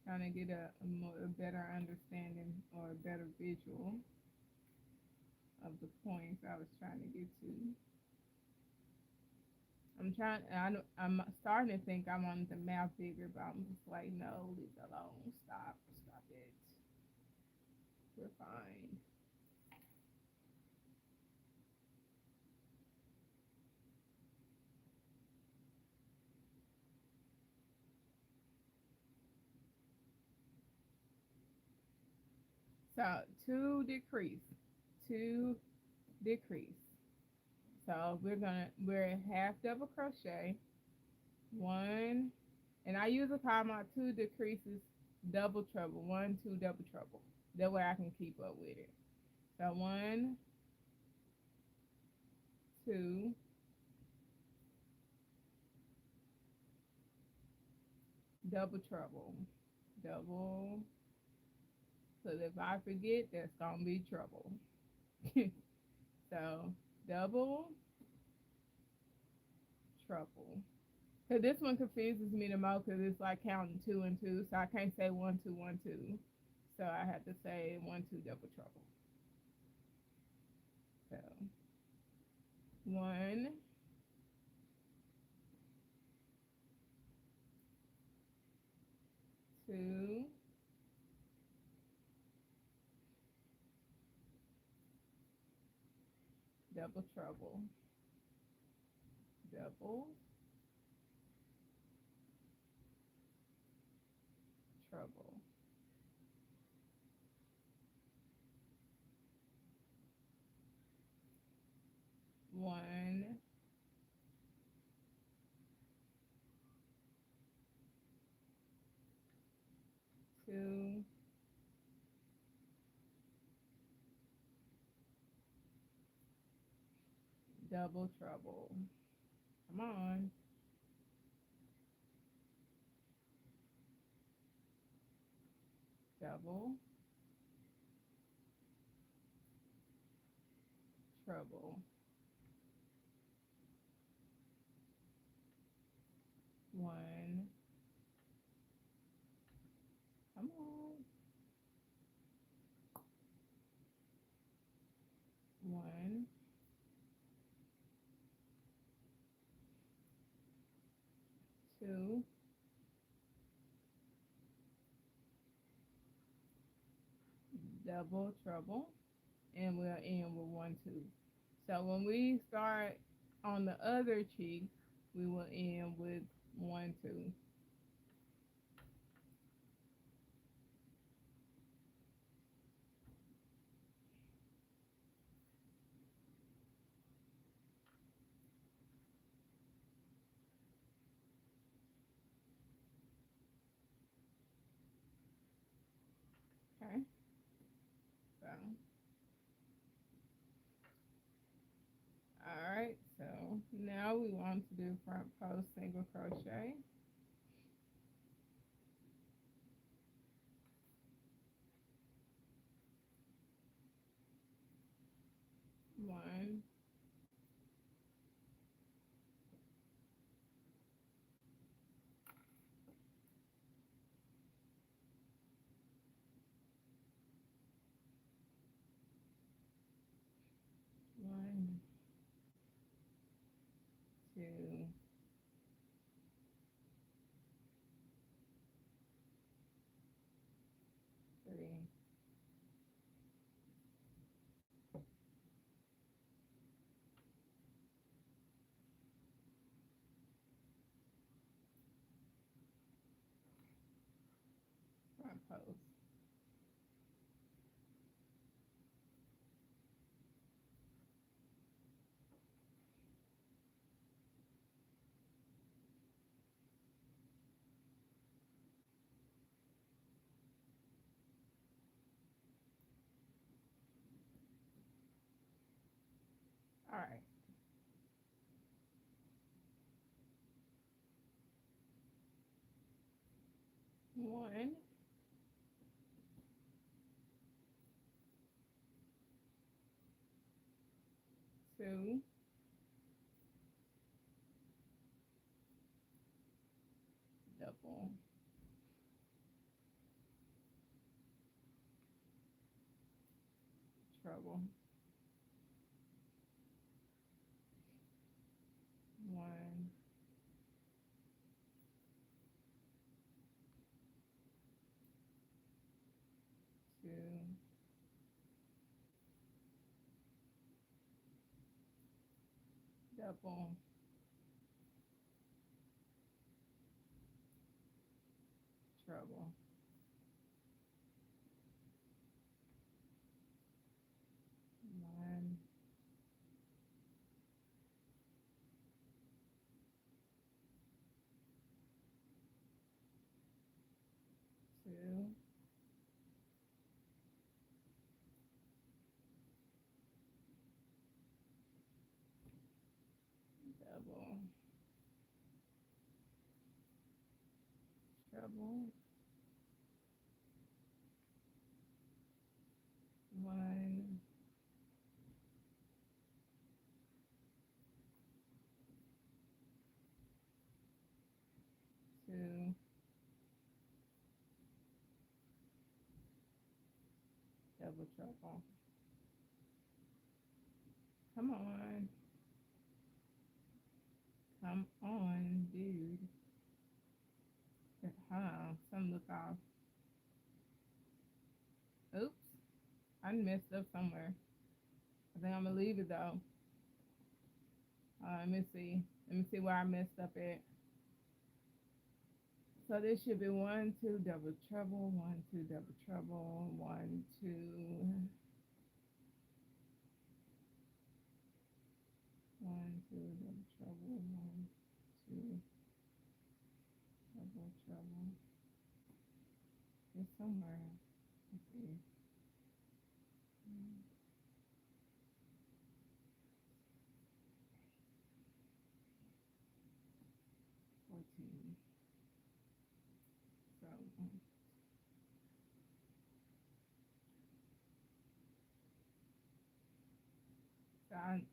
Speaker 1: kind of get a better understanding or a better visual of the points I was trying to get to. I'm starting to think I wanted the mouth bigger, but I'm just like, no, leave it alone. Stop it. We're fine. So two decrease. So we're at half double crochet, one, and I usually call my two decreases double treble, one, two, double treble. That way I can keep up with it. So one, two, double treble, double. So if I forget, that's gonna be trouble. So double, treble. Cause this one confuses me the most because it's like counting two and two, so I can't say one, two, one, two. So I have to say one, two, double treble. So one, two, double treble, double, treble. One, two, double treble. Come on. double, treble, one, come on, one, two, double, treble, and we'll end with 1, 2. So when we start on the other cheek, we will end with 1, 2. Okay, so all right, so now we want to do front post single crochet. One, one, two, three, front post. All right. One, two, double, treble, one, two, double, treble, one, two, double, treble, one, two, double, treble. Come on. Come on, dude. Huh, some look off. Oops, I messed up somewhere. I think I'm gonna leave it though. Let me see. Let me see where I messed up at. So this should be 1, 2, double treble, 1, 2, double treble, 1, 2, 1, 2, double treble, 1, 2, double treble. It's somewhere. Let's see. 14. So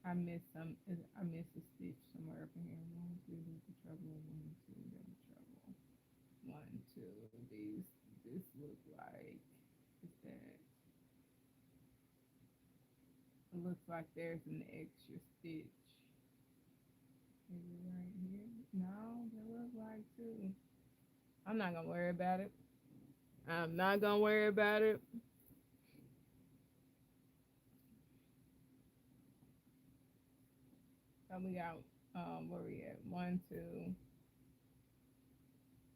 Speaker 1: I missed some. I missed a stitch somewhere up in here. One, two, double treble. One, two, double treble. One, two. These. This look like. Is that? It looks like there's an extra stitch. Is it right here? No, they look like two. I'm not gonna worry about it. I'm not gonna worry about it. So we got where we at? One, two.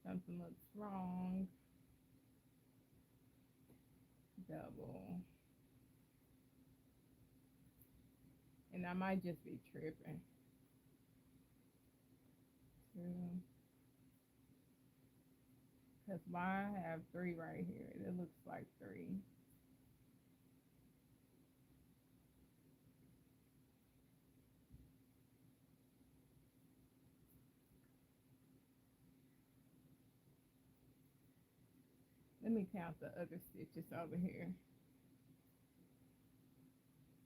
Speaker 1: Something looks wrong. Double. And I might just be tripping. Two. Because why I have three right here? It looks like three. Let me count the other stitches over here.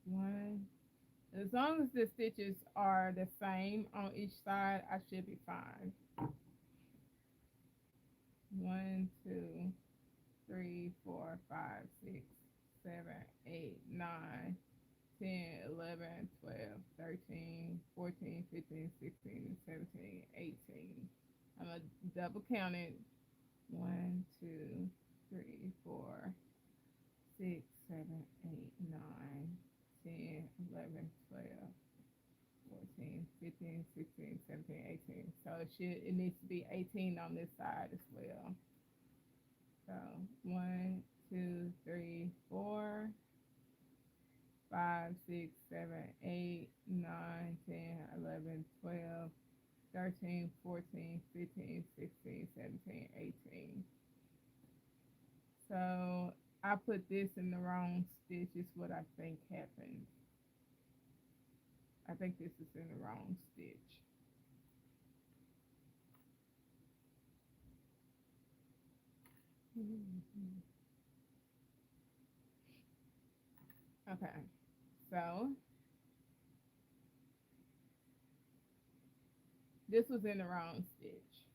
Speaker 1: One. As long as the stitches are the same on each side, I should be fine. One, two, three, four, five, six, 7, 8, 9, 10, 11, 12, 13, 14, 15, 16, 17, 18. I'm going to double count it. 1, 2, 3, 4, 6, 7, 8, 9, 10, 11, 12, 14, 15, 16, 17, 18. So it needs to be 18 on this side as well. So 1, 2, 3, 4, 5, 6, 7, 8, 9, 10, 11, 12, 13, 14, 15, 16, 17, 18. So I put this in the wrong stitch is what I think happened. I think this is in the wrong stitch. Okay, so this was in the wrong stitch.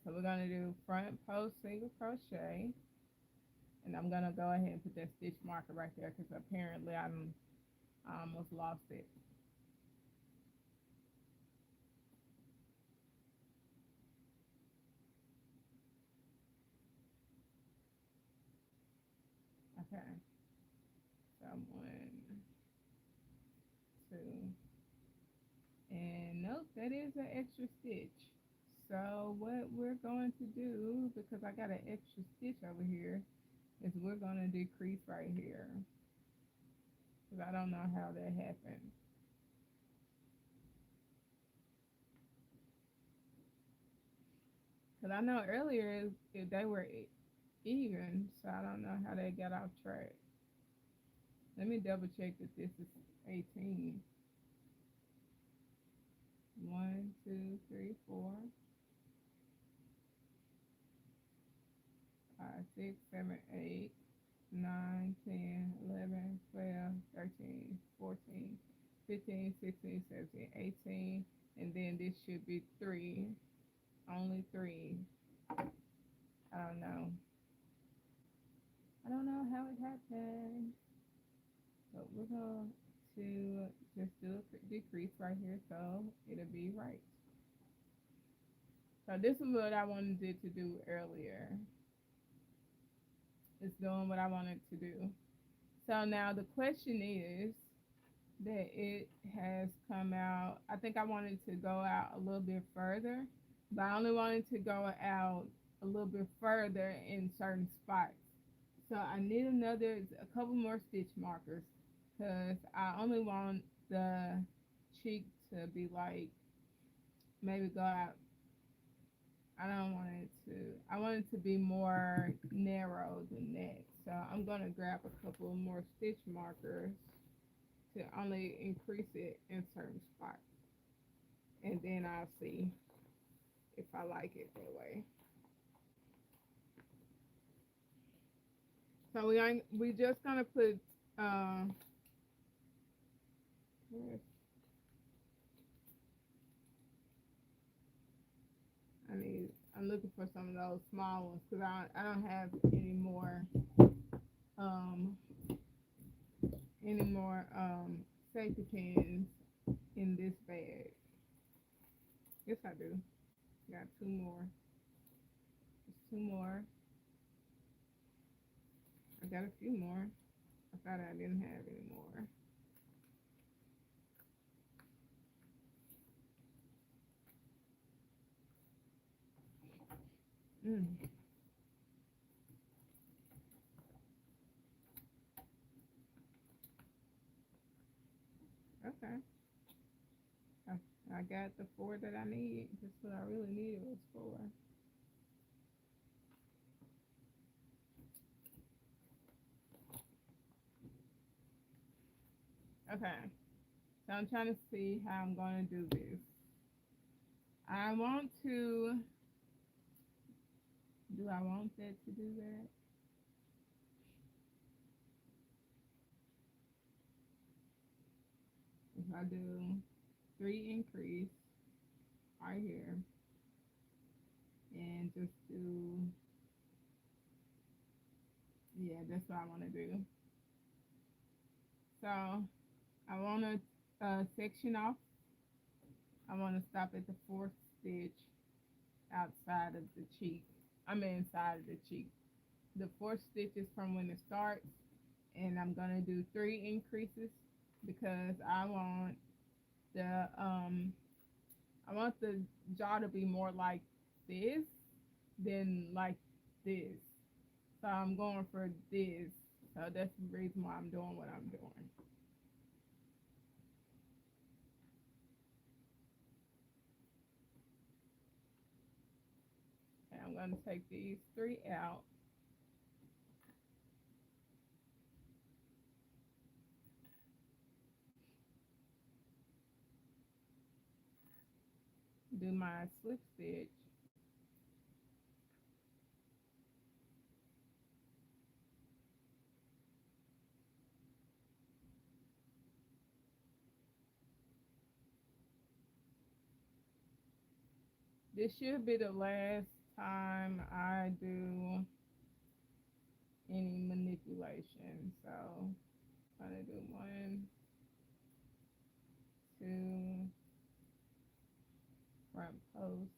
Speaker 1: So we're gonna do front post single crochet, and I'm gonna go ahead and put that stitch marker right there because apparently I almost lost it. Okay, so 1, 2, and nope, that is an extra stitch. So what we're going to do, because I got an extra stitch over here, is we're going to decrease right here. Because I don't know how that happened. Because I know earlier they were even, so I don't know how they got off track. Let me double check that this is 18. 1, 2, 3, 4, 5, 6, 7, 8, 9, 10, 11, 12, 13, 14, 15, 16, 17, 18, and then this should be 3. Only 3. I don't know. I don't know how it happened. But we're going to just do a decrease right here so it'll be right. So this is what I wanted to do earlier. It's doing what I wanted to do. So now the question is that it has come out. I think I wanted to go out a little bit further, but I only wanted to go out a little bit further in certain spots. So I need a couple more stitch markers because I only want the cheek to be like maybe go out. I don't want it to. I want it to be more narrow than that. So I'm gonna grab a couple more stitch markers to only increase it in certain spots, and then I'll see if I like it that way. So we just gonna put Where's, I'm looking for some of those small ones because I don't have um any more safety pins in this bag. Yes, I do. Got two more. Just two more. I got a few more. I thought I didn't have any more. Mm. Okay. I got the four that I need. Just what I really needed was four. Okay. So I'm trying to see how I'm going to do this. I want to. Do I want that to do that? If I do three increase right here and just do, yeah, that's what I want to do. So I want to section off. I want to stop at the fourth stitch outside of the cheek. I mean inside of the cheek. The fourth stitch is from when it starts, and I'm gonna do three increases because the um I want the jaw to be more like this than like this. So I'm going for this. So that's the reason why I'm doing what I'm doing. And I'm gonna take these three out. Do my slip stitch. This should be the last time I do any manipulation. So I'm gonna do one, two, front post.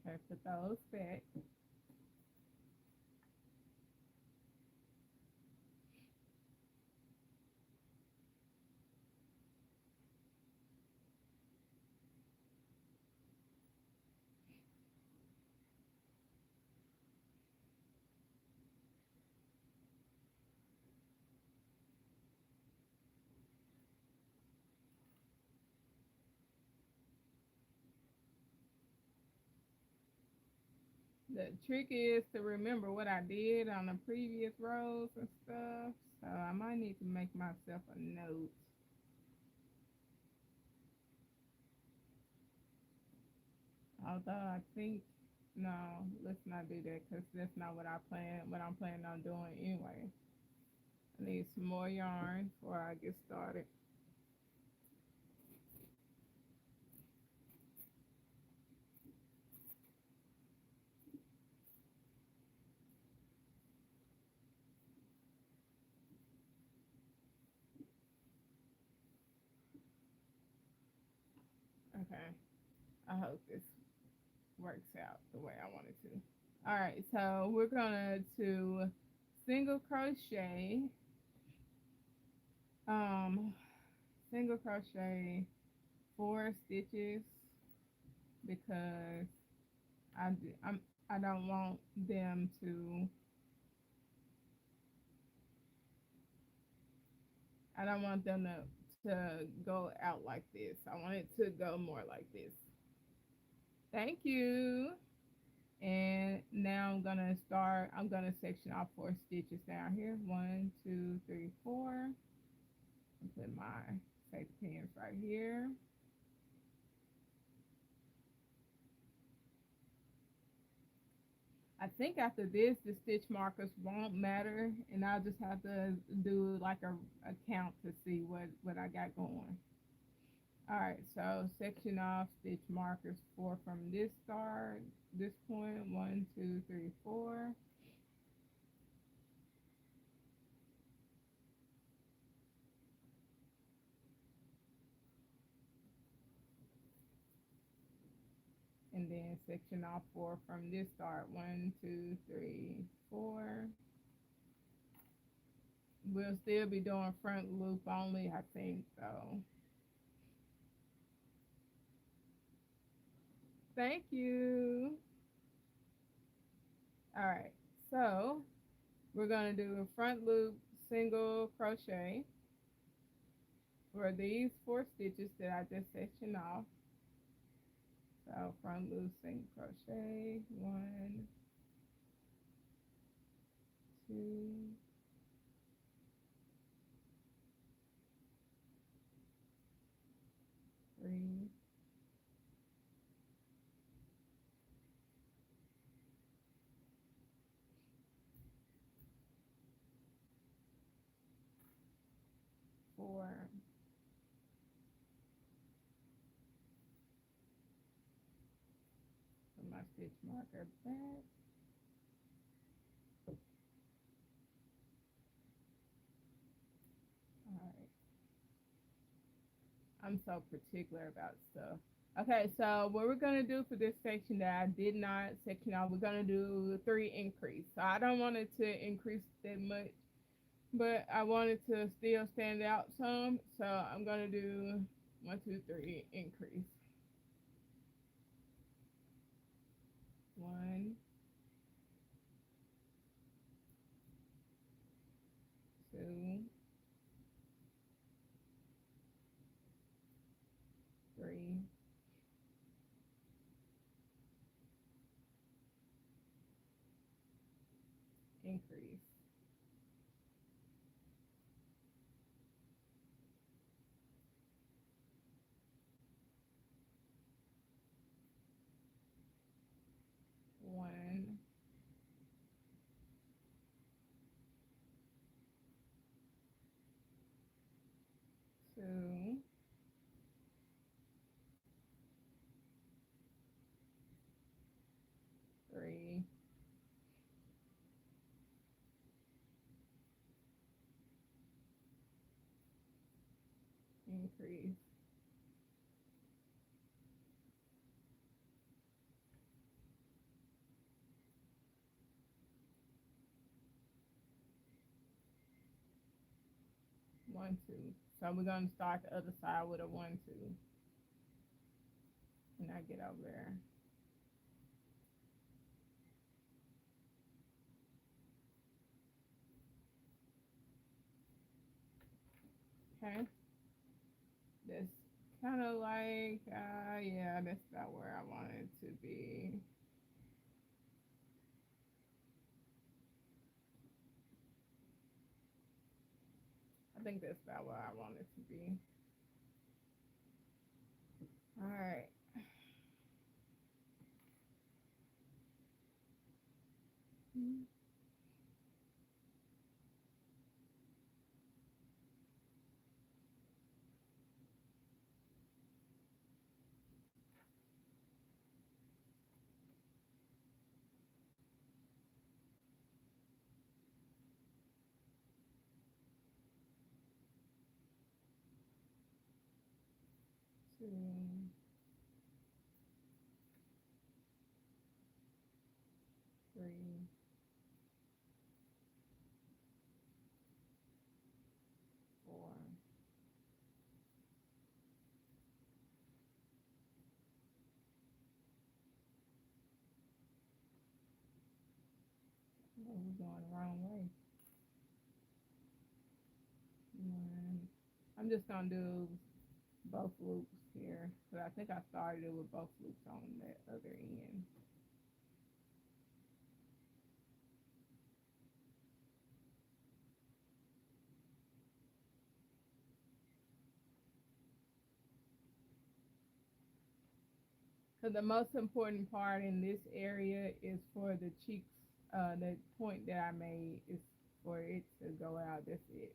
Speaker 1: Okay, put those back. The trick is to remember what I did on the previous rows and stuff. So I might need to make myself a note. Although I think no, let's not do that because that's not what I'm planning on doing anyway. I need some more yarn before I get started. Okay. I hope this works out the way I want it to. All right, so we're gonna do single crochet, um, single crochet 4 stitches because I d- I'm I don't want them to I don't want them to go out like this. I want it to go more like this. Thank you. And now I'm gonna section off 4 stitches down here. One, two, three, four. And put my safety pins right here. I think after this, the stitch markers won't matter, and I'll just have to do like a count to see what I got going. All right, so section off stitch markers four from this start, this point, 1, 2, 3, 4. And then section off four from this start, 1, 2, 3, 4. We'll still be doing front loop only, I think, so. Thank you. All right, so we're gonna do a front loop single crochet for these 4 stitches that I just sectioned off. So front loop single crochet, 1, 2, 3, 4. Put my stitch marker back. All right. I'm so particular about stuff. Okay, so what we're gonna do for this section that I did not section out, we're gonna do 3 increase. So I don't want it to increase that much, but I want it to still stand out some. So I'm gonna do 1, 2, 3 increase. 1, 2, 3 increase. One, 2, 3 increase. One, 2. So we're gonna start the other side with a 1, 2, and I get over there. Okay. That's kind of like, yeah, that's about where I want it to be. I think that's about where I want it to be. All right. Two, 3, 4. Oh, we're going the wrong way. One. I'm just gonna do both loops here, but I think I started it with both loops on that other end. So the most important part in this area is for the cheeks. The point that I made is for it to go out. That's it.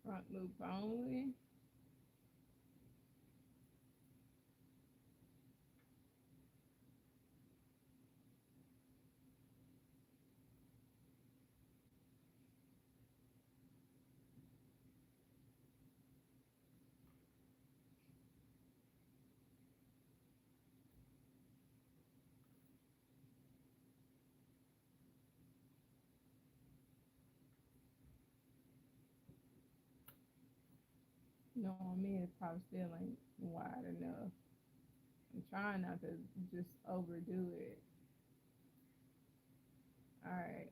Speaker 1: Front loop only. No, me it probably still ain't wide enough. I'm trying not to just overdo it. All right,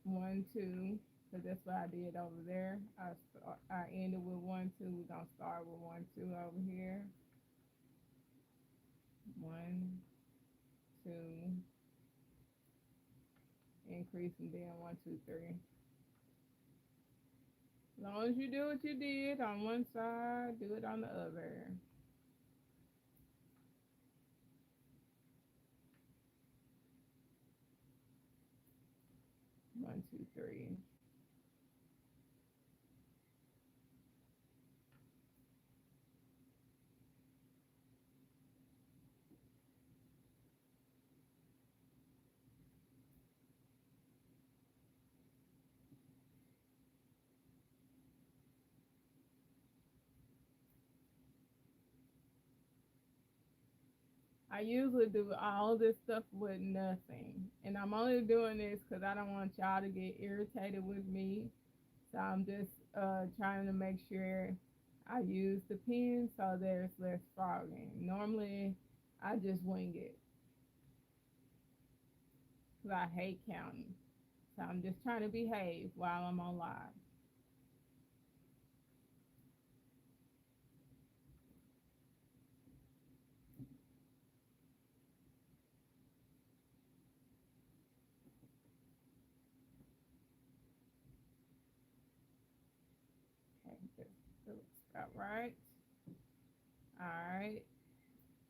Speaker 1: 1, 2, because that's what I did over there. I ended with 1, 2. We're gonna start with 1, 2 over here. 1, 2, increase, and then 1, 2, 3. As long as you do what you did on one side, do it on the other. 1, 2, 3. I usually do all this stuff with nothing. And I'm only doing this because I don't want y'all to get irritated with me. So I'm just trying to make sure I use the pen so there's less frogging. Normally, I just wing it because I hate counting. So I'm just trying to behave while I'm on live. Okay, this looks about right. All right,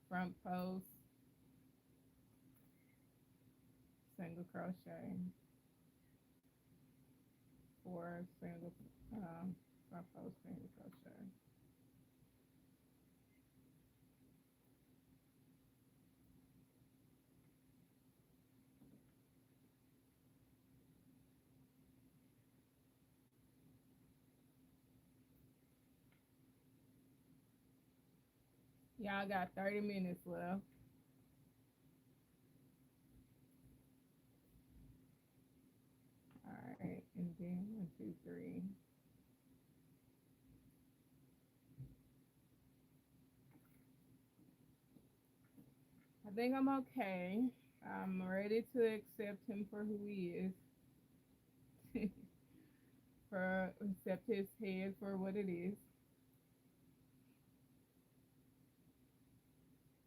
Speaker 1: front post, single crochet, 4 single front post, single crochet. Y'all got 30 minutes left. All right, and then 1, 2, 3. I think I'm okay. I'm ready to accept him for who he is, for accept his head for what it is.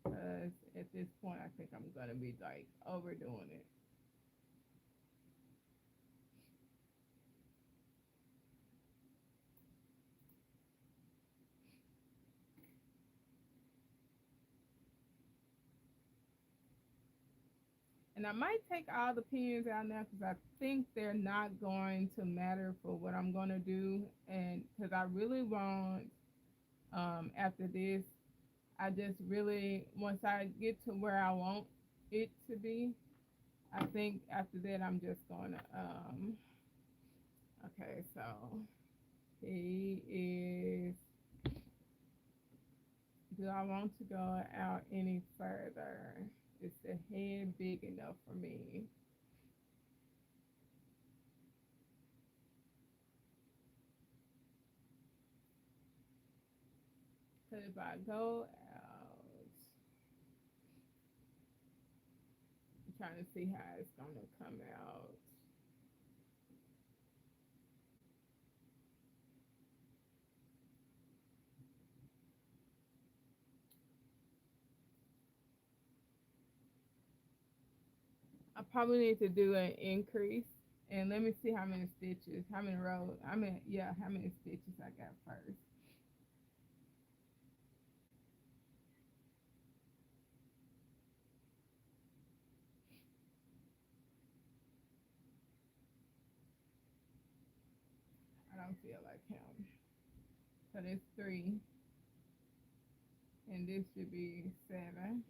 Speaker 1: Because at this point, I think I'm gonna be like overdoing it. And I might take all the pins out now because I think they're not going to matter for what I'm gonna do, and because I really want after this, I just really once I get to where I want it to be, I think after that I'm just gonna okay, so he is, do I want to go out any further? Is the head big enough for me? Because if I go out, trying to see how it's gonna come out. I probably need to do an increase. And let me see how many stitches, how many rows, how many stitches I got first. I don't feel like counting. So there's 3, and this should be 7,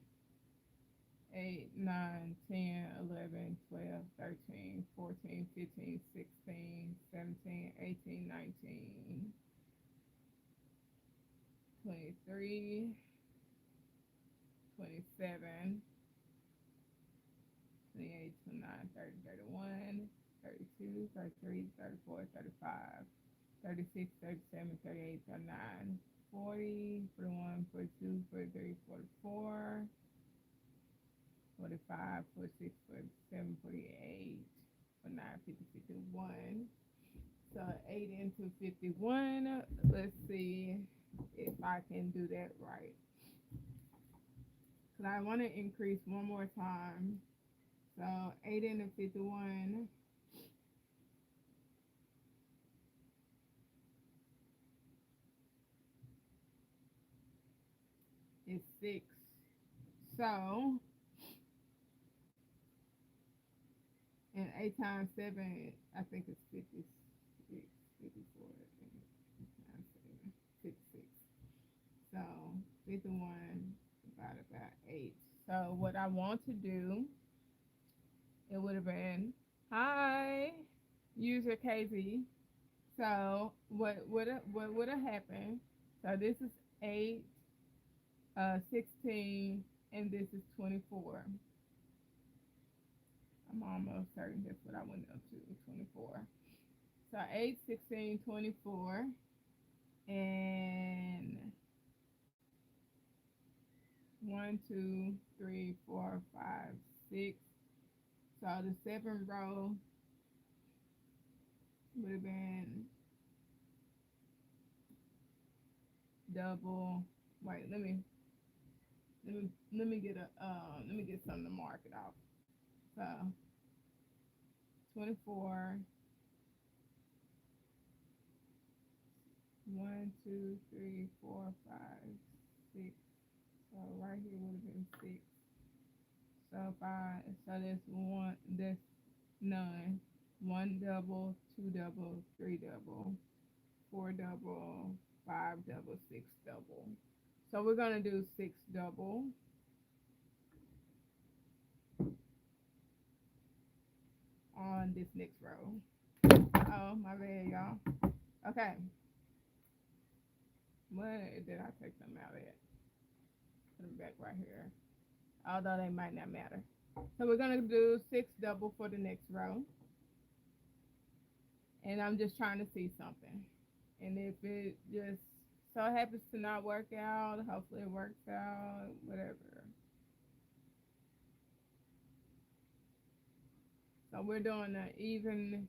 Speaker 1: 8, 9, 10, 11, 12, 13, 14, 15, 16, 17, 18, 19, 23, 27, 28, 29, 30, 31, 32, 33, 34, 35, 36, 37, 38, 39, 40, 41, 42, 43, 44, 45, 46, 47, 48, 49, 50, 51. So 8 into 51. Let's see if I can do that right. Because I want to increase one more time. So 8 into 51 is 6. So, and 8 times 7, I think it's 56, 54, 56. So 51 divided by 8. So what I want to do, it would have been, hi, user KZ. So what would have happened? So this is 8, 16, and this is 24. I'm almost certain that's what I went up to, 24. So 8, 16, 24, and 1, 2, 3, 4, 5, 6. So the 7th row would have been double. Wait, let me get something to mark it off. So 24, 1, 2, 3, 4, 5, 6. So right here would have been 6. So 5. So that's none. 1 double, 2 double, 3 double, 4 double, 5 double, 6 double. So we're gonna do 6 double. On this next row. Oh, my bad, y'all. Okay. Where did I take them out at? Put them back right here. Although they might not matter. So we're gonna do 6 double for the next row. And I'm just trying to see something. And if it just so happens to not work out, hopefully it works out, whatever. So we're doing an even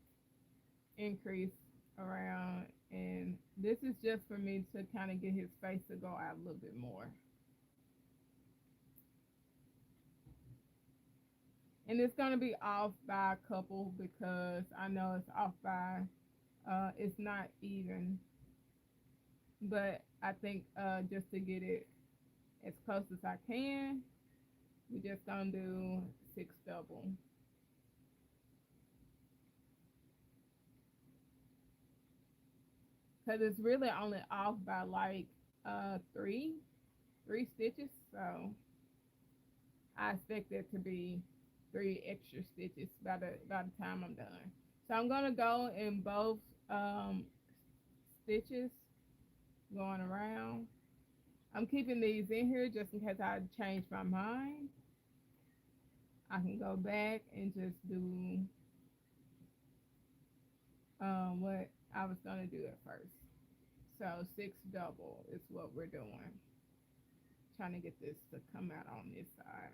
Speaker 1: increase around, and this is just for me to kind of get his face to go out a little bit more. And it's going to be off by a couple because I know it's off by, it's not even. But I think just to get it as close as I can, we just going to do 6 double. Because it's really only off by like three stitches. So I expect it to be 3 extra stitches by the time I'm done. So I'm gonna go in both stitches going around. I'm keeping these in here just in case I change my mind. I can go back and just do what I was gonna do at first. So 6 double is what we're doing. Trying to get this to come out on this side.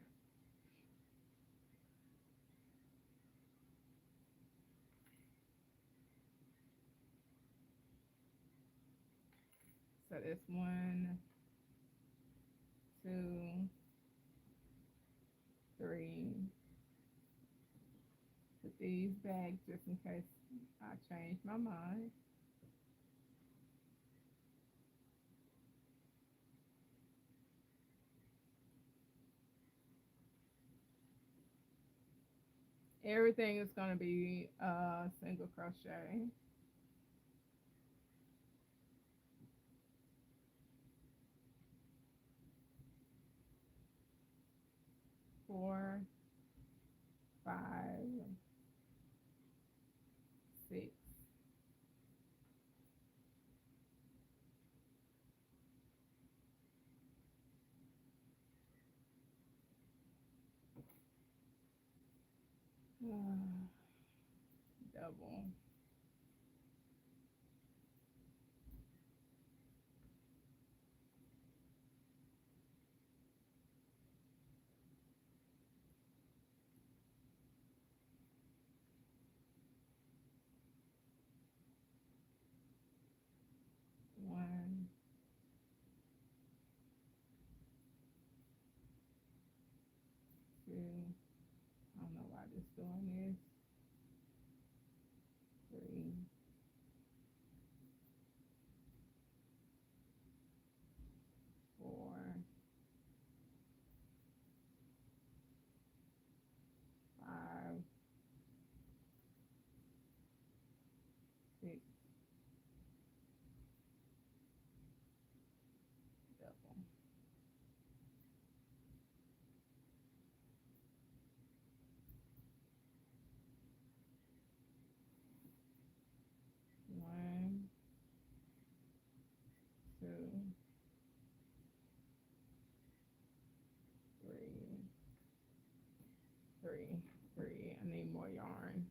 Speaker 1: So that's 1, 2, 3. Put these back just in case I change my mind. 4. Everything is going to be single crochet. 4, 5, 6. Double. 1, 2. I don't know why this doing this. 3, 4, 5, 6. Double. 1, 2, 3, 3, 3. I need more yarn.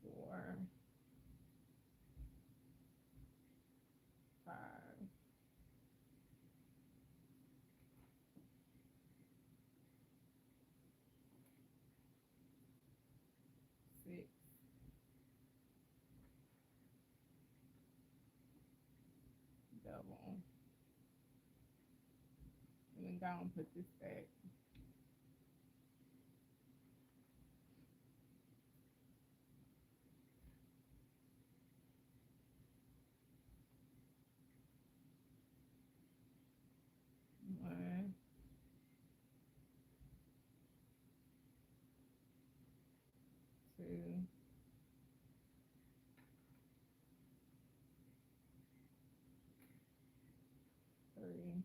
Speaker 1: 4, 5, 6. Double. And then go and put this back. 1, 2, 3,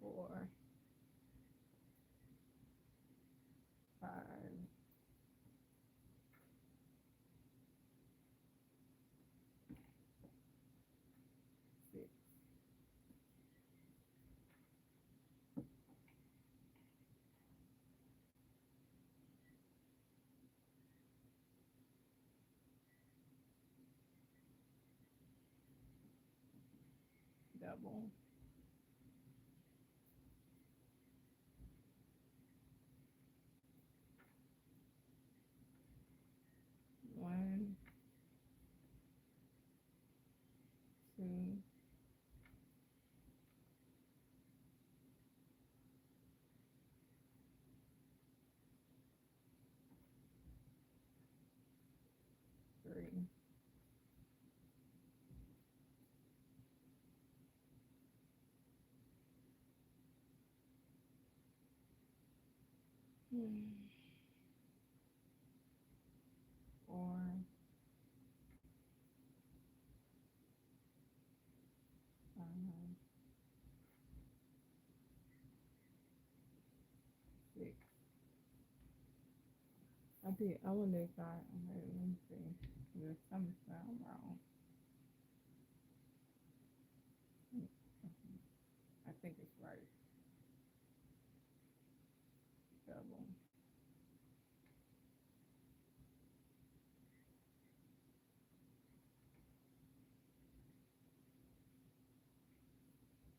Speaker 1: 4, 5, 6. Double. 1, 2, 3. 4, 5, 6. did. I wonder if I. Okay, let me see. There's something sound wrong. I think it's right. Double.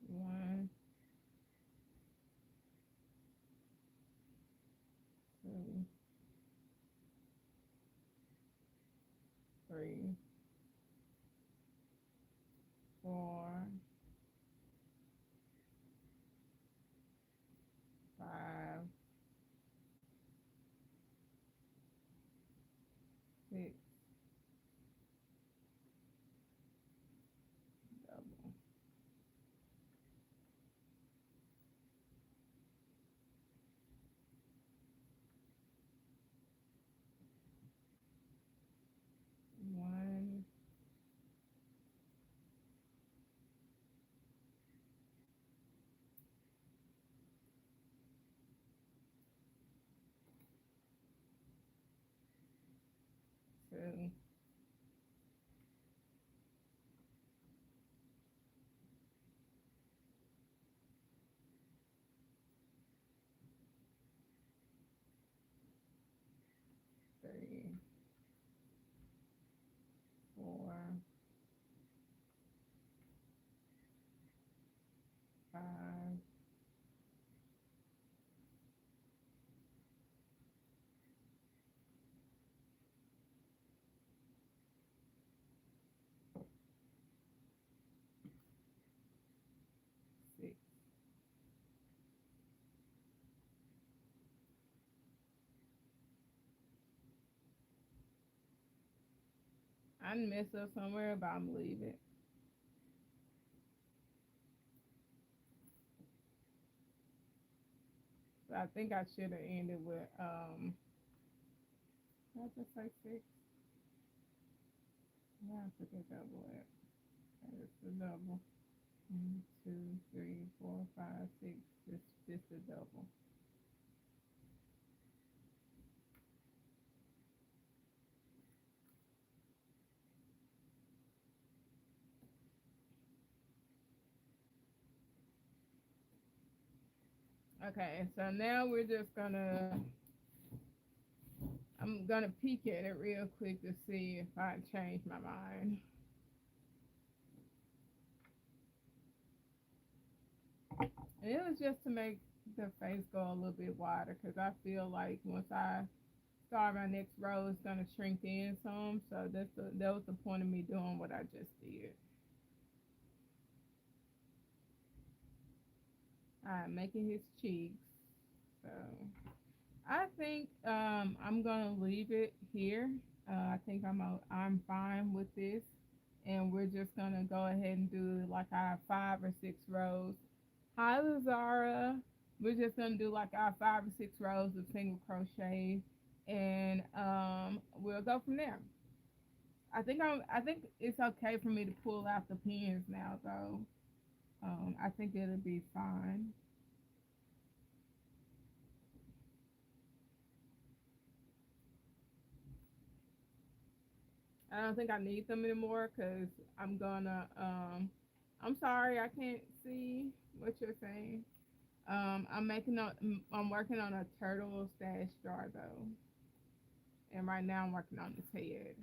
Speaker 1: One, two, three, four, five, six, double. One, two, three, four, five, six. I messed up somewhere, but I'm leaving. So I think I should have ended with did I just say six? Yeah, I took a double it. That is the double. One, two, three, four, five, six. Just a double. Okay, so now we're just gonna I'm gonna peek at it real quick to see if I change my mind. And it was just to make the face go a little bit wider because I feel like once I start my next row, it's gonna shrink in some. So that was the point of me doing what I just did. I'm making his cheeks. So I think I'm gonna leave it here. I think I'm fine with this, and we're just gonna go ahead and do like our 5 or 6 rows. Hi, Lazara. We're just gonna do like our 5 or 6 rows of single crochet, and we'll go from there. I think it's okay for me to pull out the pins now, though. I think it'll be fine. I don't think I need them anymore because I'm gonna. I'm sorry, I can't see what you're saying. I'm working on a turtle stash jar though, and right now I'm working on his head.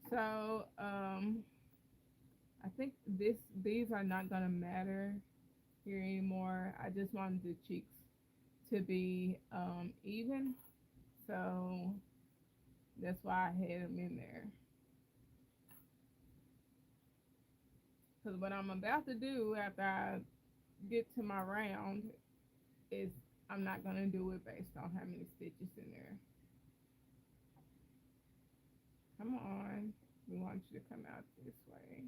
Speaker 1: So I think these are not gonna matter here anymore. I just wanted the cheeks to be even, so that's why I had them in there. Because what I'm about to do after I get to my round is I'm not gonna do it based on how many stitches in there. Come on, we want you to come out this way.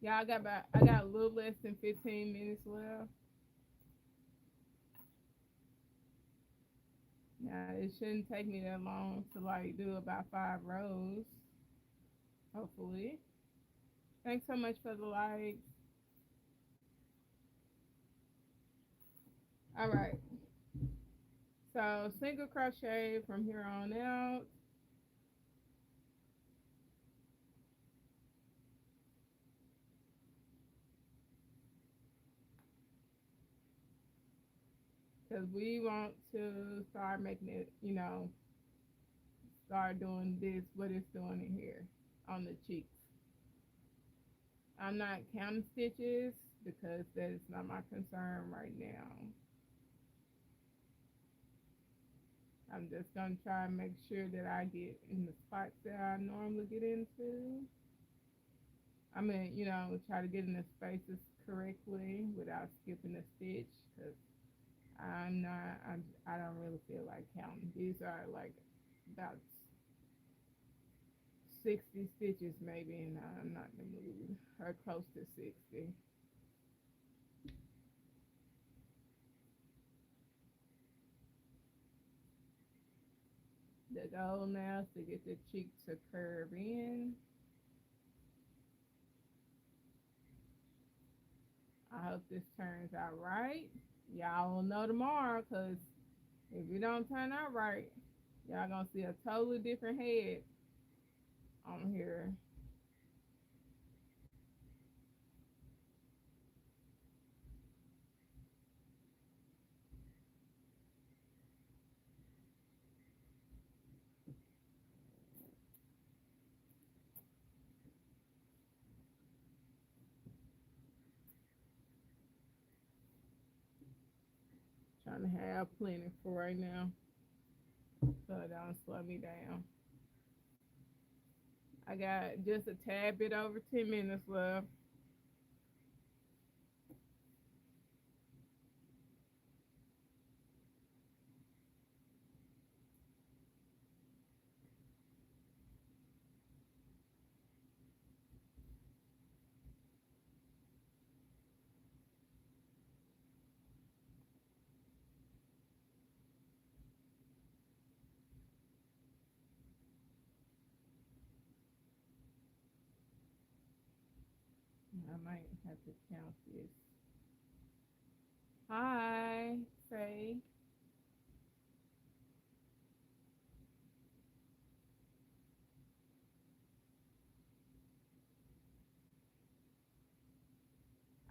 Speaker 1: Yeah, I got a little less than 15 minutes left. Yeah, it shouldn't take me that long to like do about 5 rows, hopefully. Thanks so much for the likes. All right. So single crochet from here on out. Because we want to start making it, start doing this, what it's doing in here on the cheeks. I'm not counting stitches because that is not my concern right now. I'm just gonna try and make sure that I get in the spots that I normally get into. I mean, try to get in the spaces correctly without skipping a stitch because I don't really feel like counting. These are like about 60 stitches maybe, and I'm not in the mood, or close to 60. The goal now is to get the cheek to curve in. I hope this turns out right. Y'all will know tomorrow, because if it don't turn out right, y'all gonna see a totally different head on here. Trying to have plenty for right now, so it don't slow me down. I got just a tad bit over 10 minutes left. I might have to count this. Hi, say.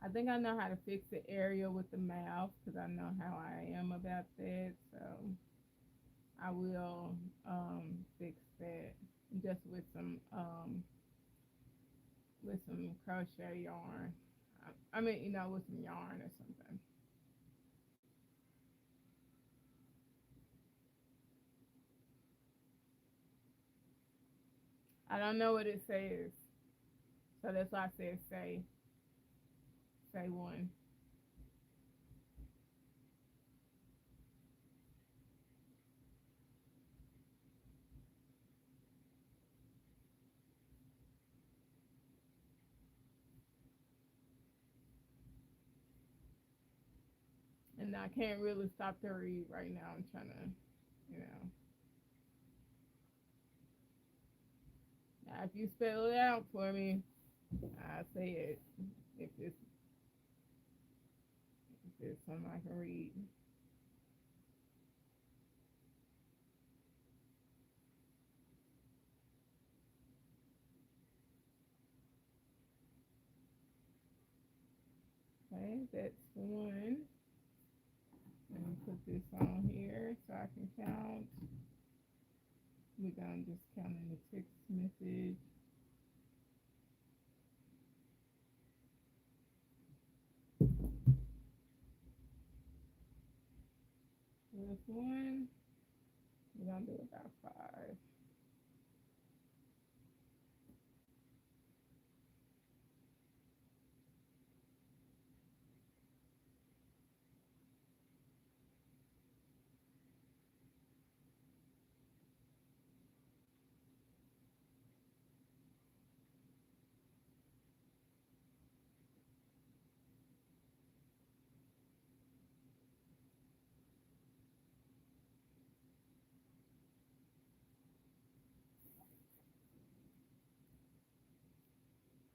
Speaker 1: I think I know how to fix the area with the mouth because I know how I am about that. So I will fix that just with some crochet yarn. I mean, with some yarn or something. I don't know what it says, so that's why I said say one. And I can't really stop to read right now. I'm trying to, you know. Now, if you spell it out for me, I say it. If it's something I can read. Okay, that's one. Let me put this on here so I can count. We're gonna just count in the text message. That's one. We're gonna do about five.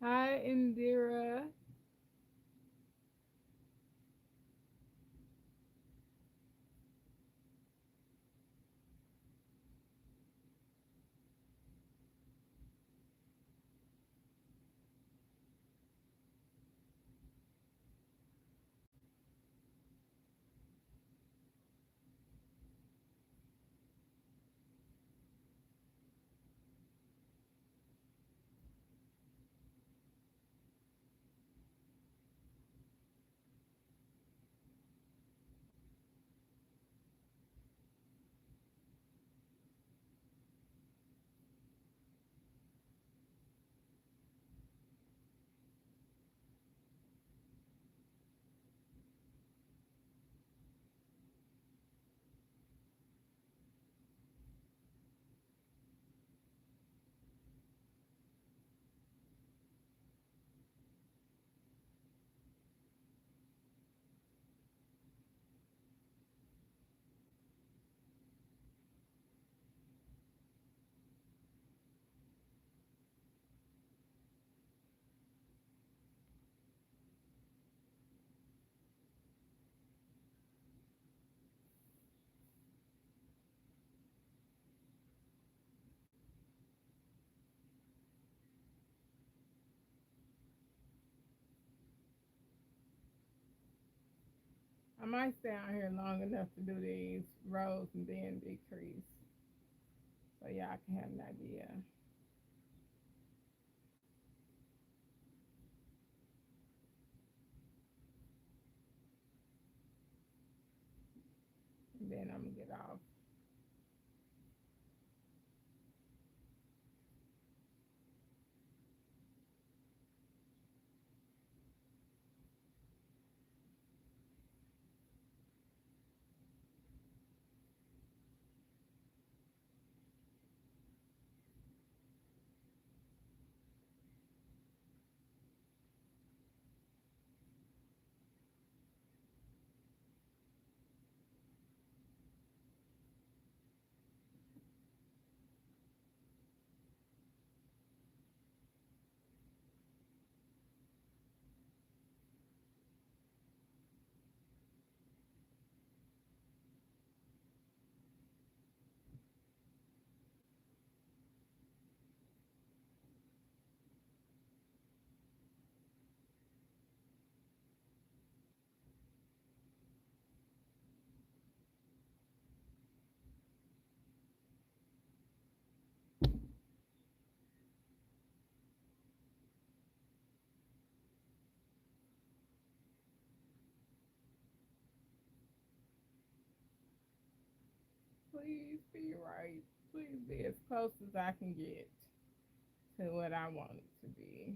Speaker 1: Hi, Indira. I might stay out here long enough to do these rows and then decrease. So y'all can have an idea. And then I'm gonna get off. Please be right. Please be as close as I can get to what I want it to be.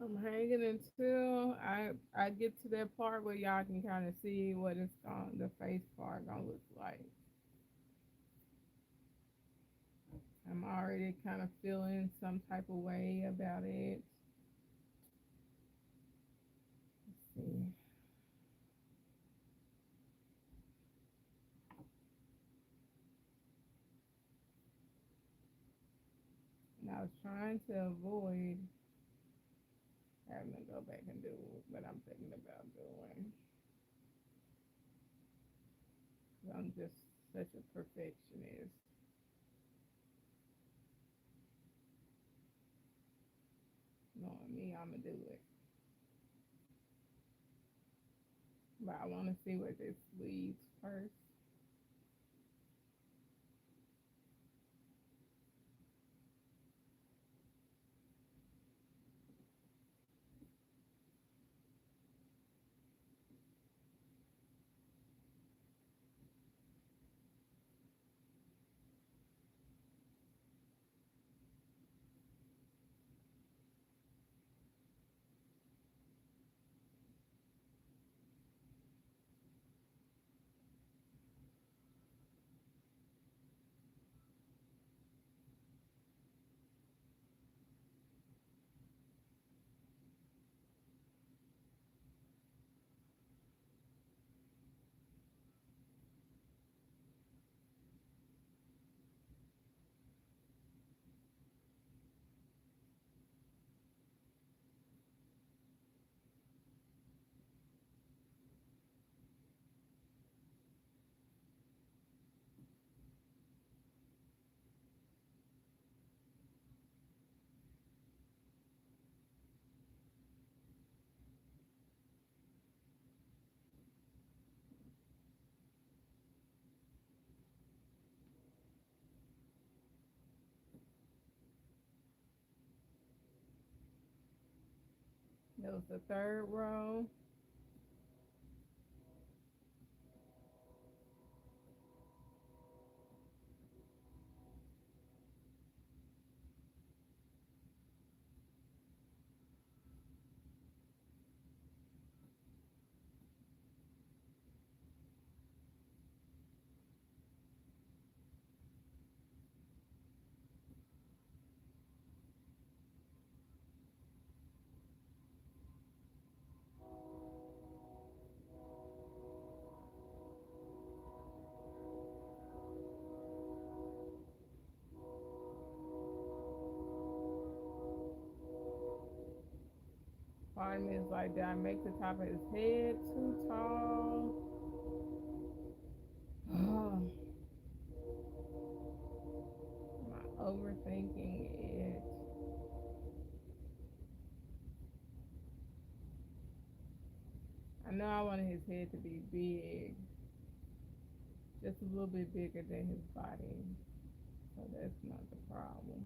Speaker 1: I'm hanging until I get to that part where y'all can kind of see what it's going the face part gonna look like. I'm already kind of feeling some type of way about it. Let's see. And I was trying to avoid having to go back and do what I'm thinking about doing. I'm just such a perfectionist. Knowing me, I'm gonna do it. But I want to see what this leaves first. It was the third row. Part of me is like, did I make the top of his head too tall? Oh, am I overthinking it? I know I wanted his head to be big, just a little bit bigger than his body, so that's not the problem.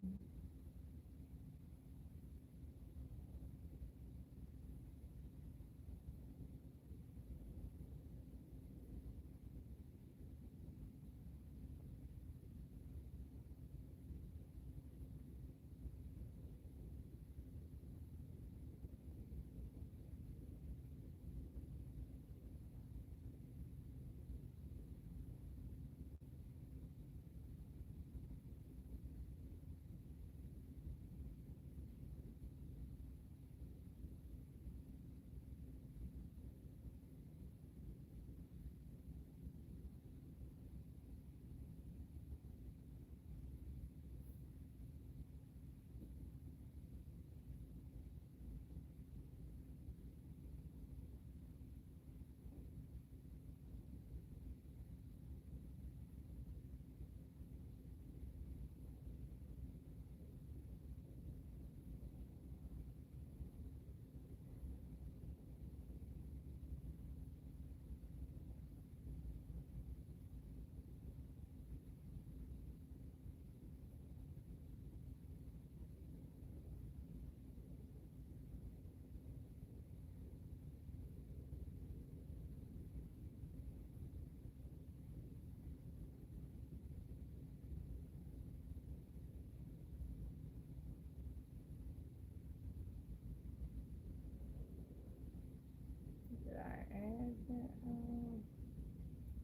Speaker 1: Did I add that?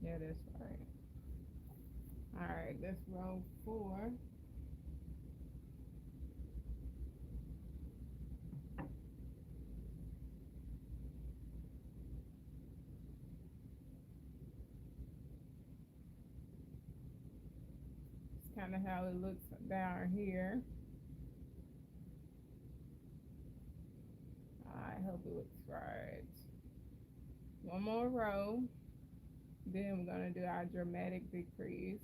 Speaker 1: Yeah, that's right. All right, that's row 4. It's kind of how it looks down here. I hope it looks right. One more row. Then we're going to do our dramatic decrease.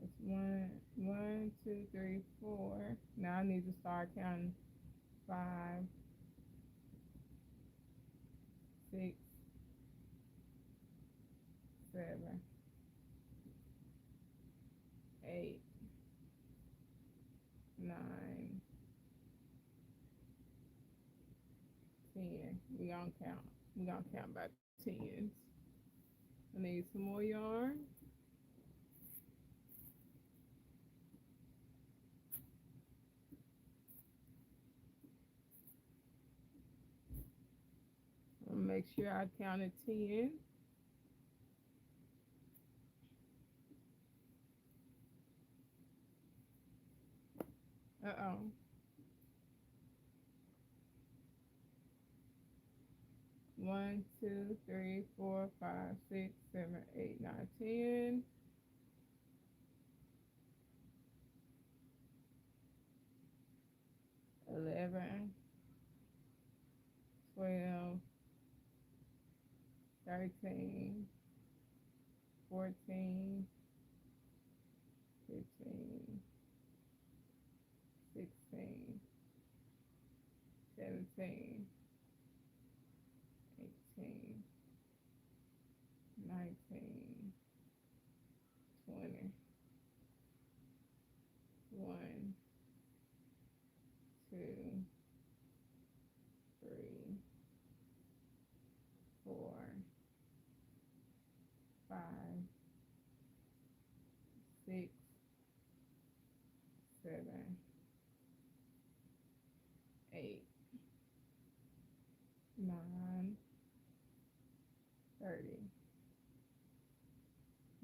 Speaker 1: It's one, two, three, 4. Now I need to start counting 5, 6, 7, 8, 9, 10. We're gonna count. We're gonna count by tens. I need some more yarn. I'll make sure I counted 10. Uh-oh. 1, 2, 3, 4, 5, 6, 7, 8, 9, 10. 11, 12, 13, 14, 15, 17, 18, 19, 20, 1, 2, 3, 4, 5, 6, 7, 8, 9, 30,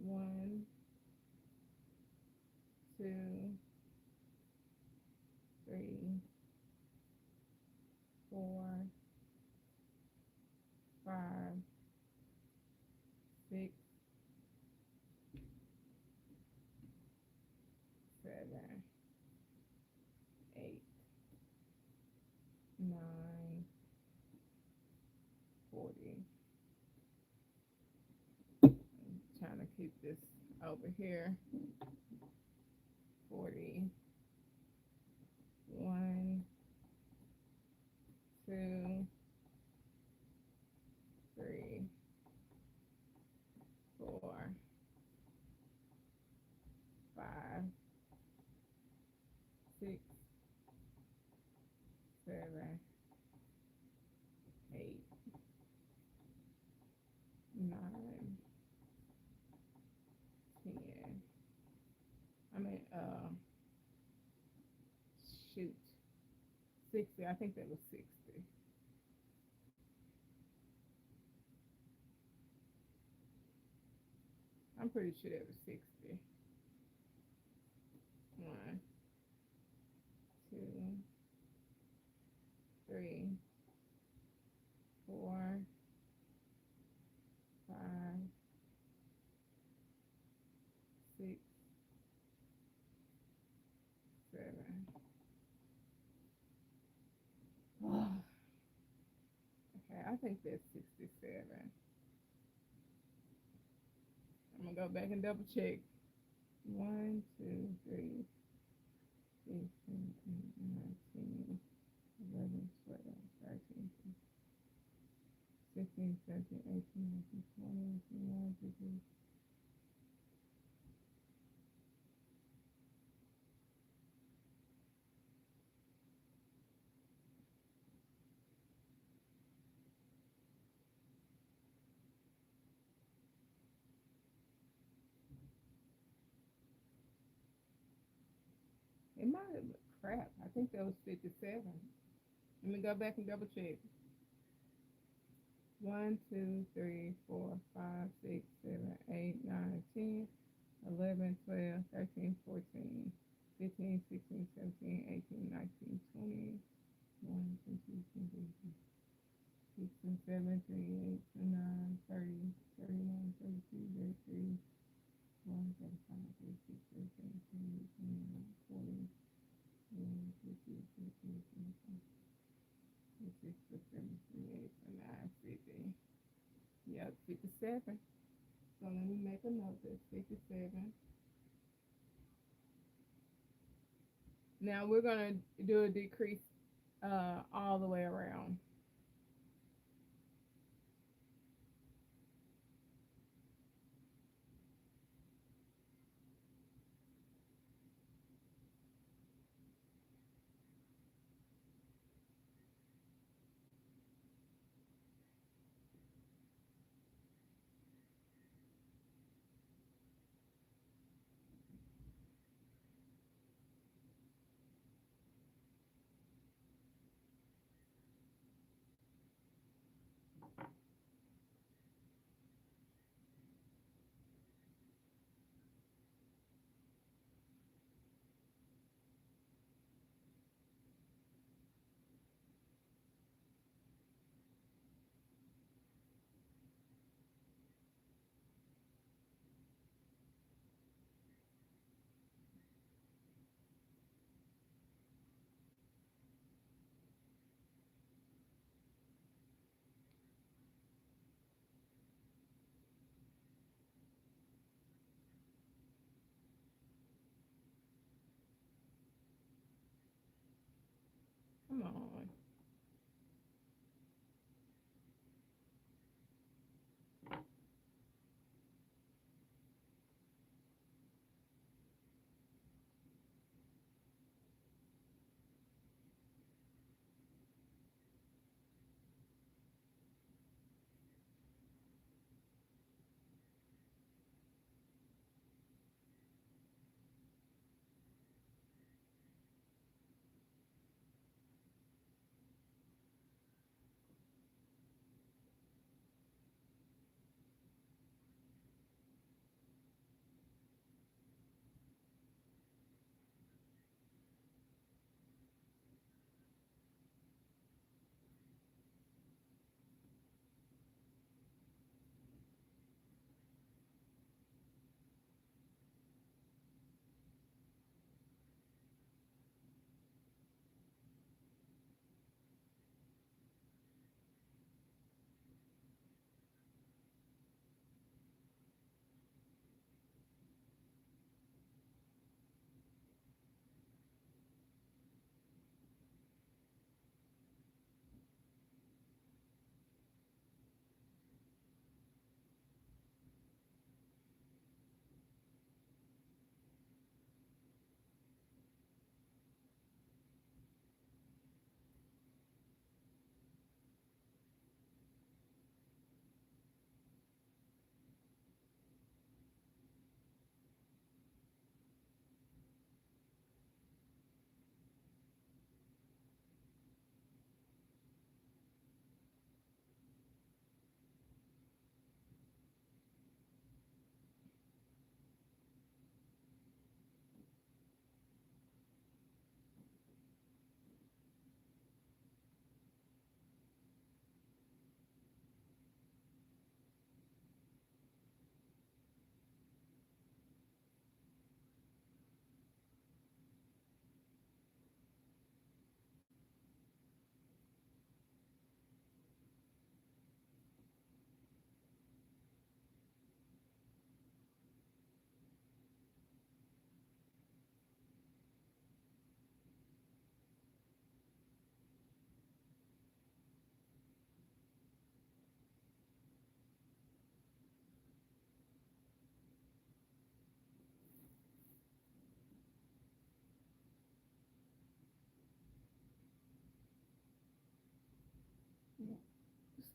Speaker 1: 1, 2, 3, 4, 5, 6, 7, 8, 9, 40. I'm trying to keep this over here. 40. 1, 2, 3, 4, 5, 6, 7, 8, 9, 10. I mean, shoot, 60. I think that was 60. I'm pretty sure that was 60. 1, 2, 3, 4, 5, 6, 7. Oh, okay, I think that's 67. I'm gonna go back and double check. 1, 2, 3, 6, 7, 8, 9, 10, 11, 12, 13, 16, 17, 18, 19, 20, 21, 22. It might have been crap. I think that was 57. Let me go back and double check. 1, 2, 3, 4, 5, 6, 7, 8, 9, 10, 11, 12, 13, 14, 15, 16, 17, 18, 19, 20, 1, 2, 3, 6, 7, 8, 9, 30, 31, 32, 33, 1, 35, 36, 37, 38, 39, 40, 1, 2, 3, 4, 5, 6, 7, 8, 9, 50. Yep, 57. So let me make a note. That's 57. Now we're gonna do a decrease all the way around. Come on.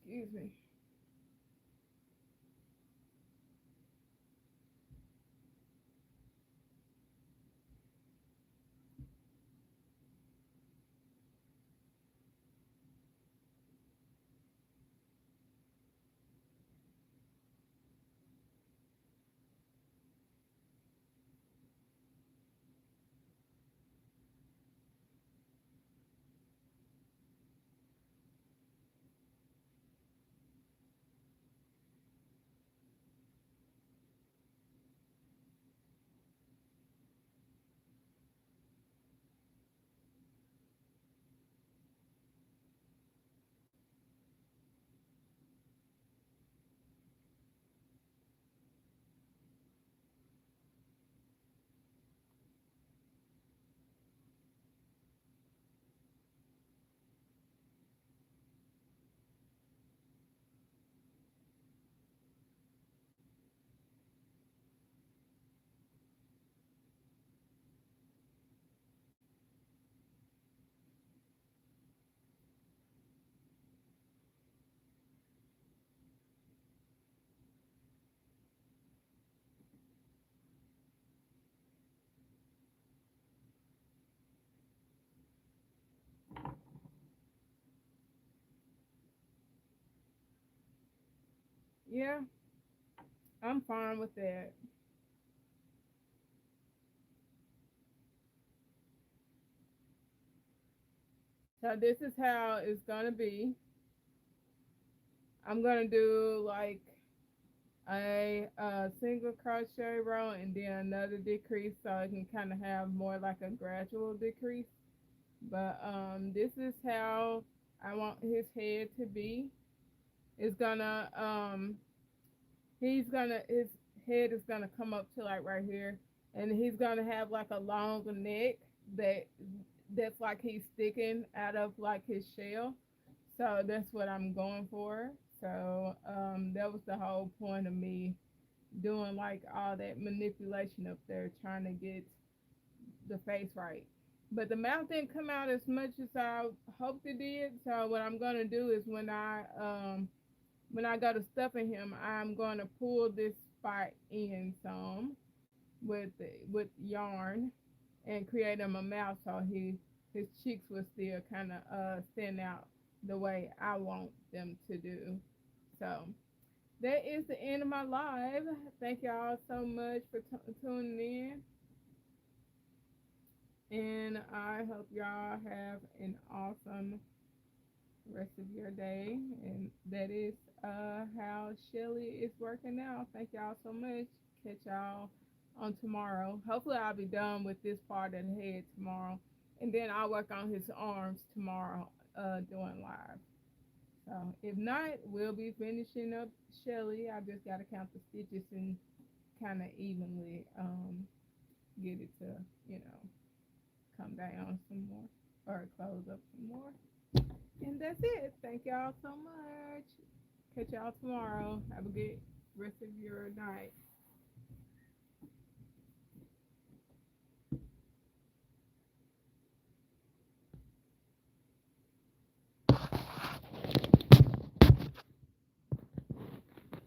Speaker 1: Excuse me. Yeah, I'm fine with that. So this is how it's gonna be. I'm gonna do like a single crochet row and then another decrease so I can kind of have more like a gradual decrease. But this is how I want his head to be. It's gonna his head is gonna come up to like right here, and he's gonna have like a long neck that that's like he's sticking out of like his shell. So that's what I'm going for. So that was the whole point of me doing like all that manipulation up there, trying to get the face right. But the mouth didn't come out as much as I hoped it did. So what I'm gonna do is when I go to stuffing him, I'm gonna pull this spot in some with yarn and create him a mouth so his cheeks will still kind of stand out the way I want them to do. So that is the end of my live. Thank y'all so much for tuning in, and I hope y'all have an awesome rest of your day. And that is how Shelly is working now. Thank y'all so much. Catch y'all on tomorrow. Hopefully, I'll be done with this part of the head tomorrow, and then I'll work on his arms tomorrow doing live. So if not, we'll be finishing up Shelly. I just gotta count the stitches and kind of evenly get it to come down some more or close up some more. And that's it. Thank y'all so much. Catch y'all tomorrow. Have a good rest of your night.